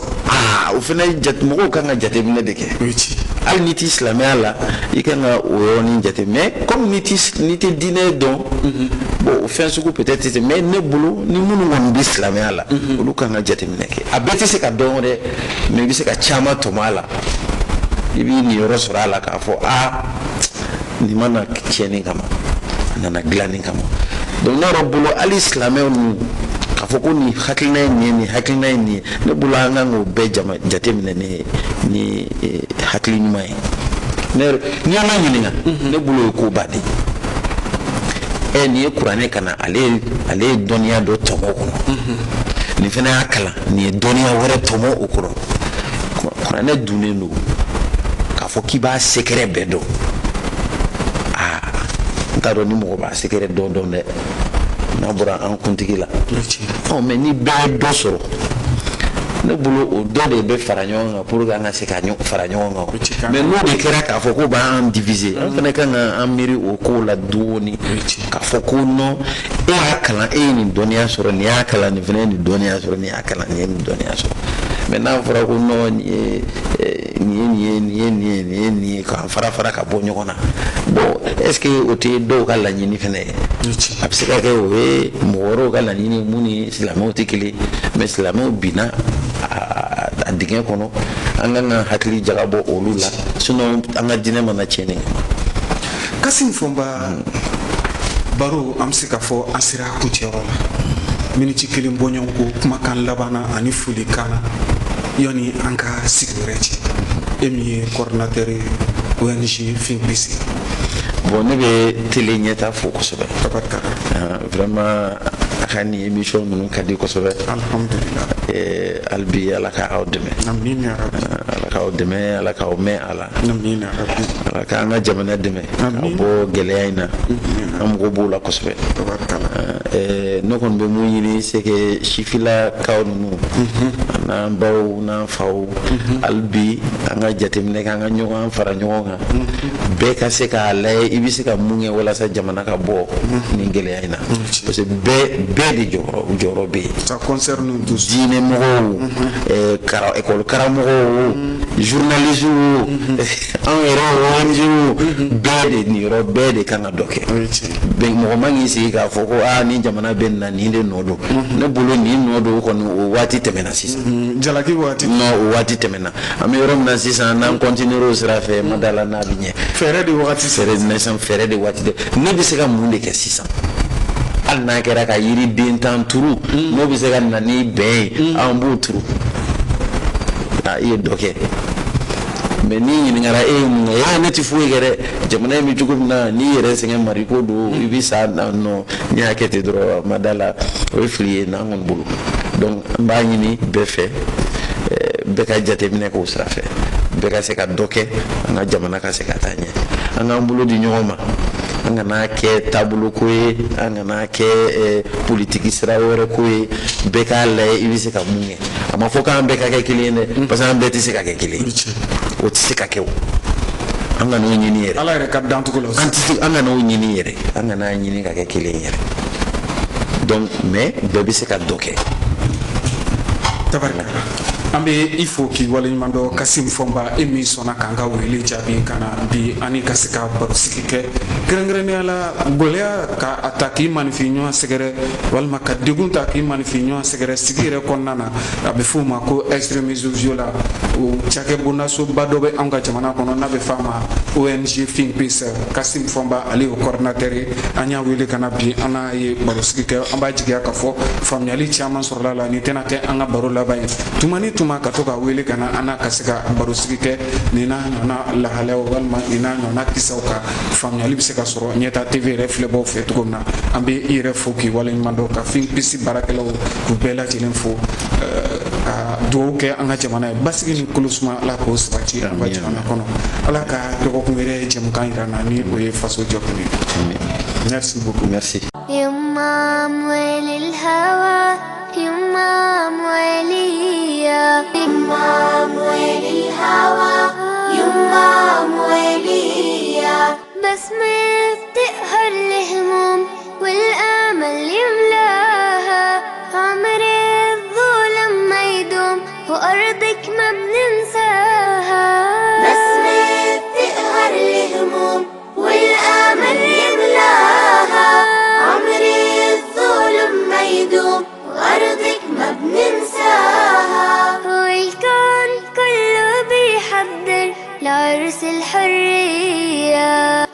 o fana mɔgɔw kan ka jateminɛ de kɛ hali n'i tɛ silamɛya la i kan ka o yɔrɔnin jate mais comme n'i tɛ diinɛ dɔn bon o fɛn sugu peut-être tɛ mais ne bolo ni minnu kɔni bɛ silamɛya la olu kan ka jateminɛ kɛ a bɛɛ tɛ se ka dɔn dɛ mais i bɛ se ka caman tɔmɔ a la i b'i nin yɔrɔ sɔrɔ a la k'a fɔ nin ma na tiɲɛni kama a nana dilanni kama donc ne yɛrɛ bolo hali silamɛw ninnu k'a fɔ ko nin hakilina ye nin ye nin hakilina ye nin ye ne bolo an kan k'o bɛɛ jateminɛ ni hakili ɲuman ye n'i y'an ka ɲininka ne bolo ye ko baden nin ye kuranɛ ka na ale ye dɔnniya dɔ tɔmɔ o kɔnɔ nin fana y'a kalan nin ye dɔnniya wɛrɛ tɔmɔ o kɔnɔ kuranɛ dunnen don k'a fɔ k'i b'a secret bɛɛ dɔn n t'a dɔn ni mɔgɔ b'a secret dɔn dɛ n'a bɔra an kuntigi la mais ni bɛɛ ye dɔ sɔrɔ ne bolo o dɔ de bɛ fara ɲɔgɔn kan pour que an ka se ka fara ɲɔgɔn kan mais n'o de kɛra k'a fɔ ko b'an diviser an fana kan ka an miiri o kow la dɔɔni k'a fɔ ko non e y'a kalan e ye nin dɔnniya sɔrɔ nin y'a kalan nin fana ye nin dɔnniya sɔrɔ nin y'a kalan nin ye nin dɔnniya sɔrɔ mais n'a fɔra ko non nin ye k'an fara ka bɔ ɲɔgɔn na bon est ce que o tɛ dɔw ka laɲini fana ye a bɛ se ka kɛ o ye mɔgɔ wɛrɛw ka laɲini mun ni silamɛw tɛ kelen mais silamɛw binna a dingɛ kɔnɔ an kan ka hakili jagabɔ olu la sinon an ka diinɛ mana tiɲɛni Kasim Fɔnba baro an bɛ se ka fɔ an sera kuncɛyɔrɔ la miniti kelen bɔɲɔgɔn ko kumakan laban na ani folikan na yani an ka sigi wɛrɛ cɛ e min ye coordinateur ONG Finpeace bon ne bɛ télé ɲɛta fo kosɛbɛ vraiment a ka nin émission ninnu ka di kosɛbɛ alhamdulillah halibi ala ka aw dɛmɛ amin ya rabbi ala ka aw dɛmɛ ala ka aw mɛn a la amin ya rabbi ala ka an ka jamana dɛmɛ ka bɔ gɛlɛya in na an mago b'o la kosɛbɛ ne kɔni bɛ mun ɲini c'est que sifilakaw ninnu n'an baw n'an faw halibi an ka jateminɛ kɛ an ka ɲɔgɔn fara ɲɔgɔn kan bɛɛ ka se k'a lajɛ i bɛ se ka mun kɛ walasa jamana ka bɔ nin gɛlɛya in na parce que bɛɛ de jɔyɔrɔ bɛ yen ça concerne tous diinɛ mɔgɔw école karamɔgɔw journaliste anw yɛrɛ ONG bɛɛ de nin yɔrɔ bɛɛ de kan ka dɔ kɛ mɔgɔ man k'i sigi k'a fɔ ko ni jamana bɛ nin na nin de nɔ don ne bolo nin nɔ don kɔni o waati tɛmɛna sisan jalaki waati non o waati tɛmɛna an bɛ yɔrɔ min na sisan n'an continuer o sira fɛ ma d'a la n'a bɛ ɲɛ fɛɛrɛ de waati fɛɛrɛ de waati dɛ ne bɛ se ka mun de kɛ sisan hali n'a kɛra ka yiriden tan turu n'o bɛ se ka na ni bɛn ye an b'o turu i ye dɔ kɛ mais ni ɲininkara e ye mun kɛ ne tɛ foyi kɛ dɛ jamana in bɛ cogo min na n'i yɛrɛ sɛgɛn mariko don i bɛ sa non n'i y'a kɛ ten dɔrɔn ma d'a la o ye fili ye n'an kɔni bolo donc an b'a ɲini bɛɛ fɛ bɛɛ ka jateminɛ k'o sira fɛ bɛɛ ka se ka dɔ kɛ an ka jamana ka se ka taa ɲɛ an k'an bolo di ɲɔgɔn ma an kana kɛ taabolo ko ye an kana kɛ politiki sira wɛrɛ ko ye bɛɛ k'a lajɛ i bɛ se ka mun kɛ a ma fɔ k'an bɛɛ ka kɛ kelen ye dɛ parce que an bɛɛ tɛ se ka kɛ kelen ye o tɛ se ka kɛ o an kana o ɲini yɛrɛ ala yɛrɛ ka dancogo la an kana o ɲini yɛrɛ an kana ɲini ka kɛ kelen ye yɛrɛ donc mais bɛɛ bɛ se ka dɔ kɛ tabarika an bɛ i fo k'i waleɲuman dɔn Kasim Fɔnba e min sɔnna k'an ka wele jaabi ka na bi ani ka se ka barosigi kɛ kɛrɛnkɛrɛnnenya la gɛlɛya ka ta k'i manifin ɲɔgɔn sɛgɛrɛ walima ka degun ta k'i manifin ɲɔgɔn sɛgɛrɛ sigi yɛrɛ kɔnɔna na a bɛ f'o ma ko extrémisme violent o cakɛ bondasoba dɔ bɛ anw ka jamana kɔnɔ n'a bɛ f'a ma ONG Finpeace Kasim Fɔnba ale ye coordinateur ye an y'a wele ka na bi an n'a ye barosigi kɛ an b'a jigiya k'a fɔ faamuyali caman sɔrɔla la nin tɛna kɛ an ka baro laban ye tuma ni tuma ka to ka wele ka na an n'a ka se ka barosigi kɛ nin n'a ɲɔgɔnna lahalayaw walima nin n'a ɲɔgɔnna kisaw ka faamuyali bɛ se ka sɔrɔ ɲɛtaa TV yɛrɛ filɛbaw fɛ cogo min na an bɛ i yɛrɛ fo k'i waleɲuman dɔn ka Finpeace baarakɛlaw k'u bɛɛ lajɛlen fo ka dugawu kɛ an ka jamana ye basigi ni kolosuma ala k'o sabati an ka jamana kɔnɔ ala ka dɔgɔkun wɛrɛ jɛmukan jira na ni o ye faso jɔkun ye merci beaucoup merci يمام وللهوى يمام وليا يمام وللهوى يمام وليا بسمة بتقهر الهموم والامل يملاها أرضك ما بننساها، بسمة تقهر الهموم والآمل يملاها، عمري الظلم ما يدوم وأرضك ما بننساها. والكون كله بيحضر لعرس الحرية.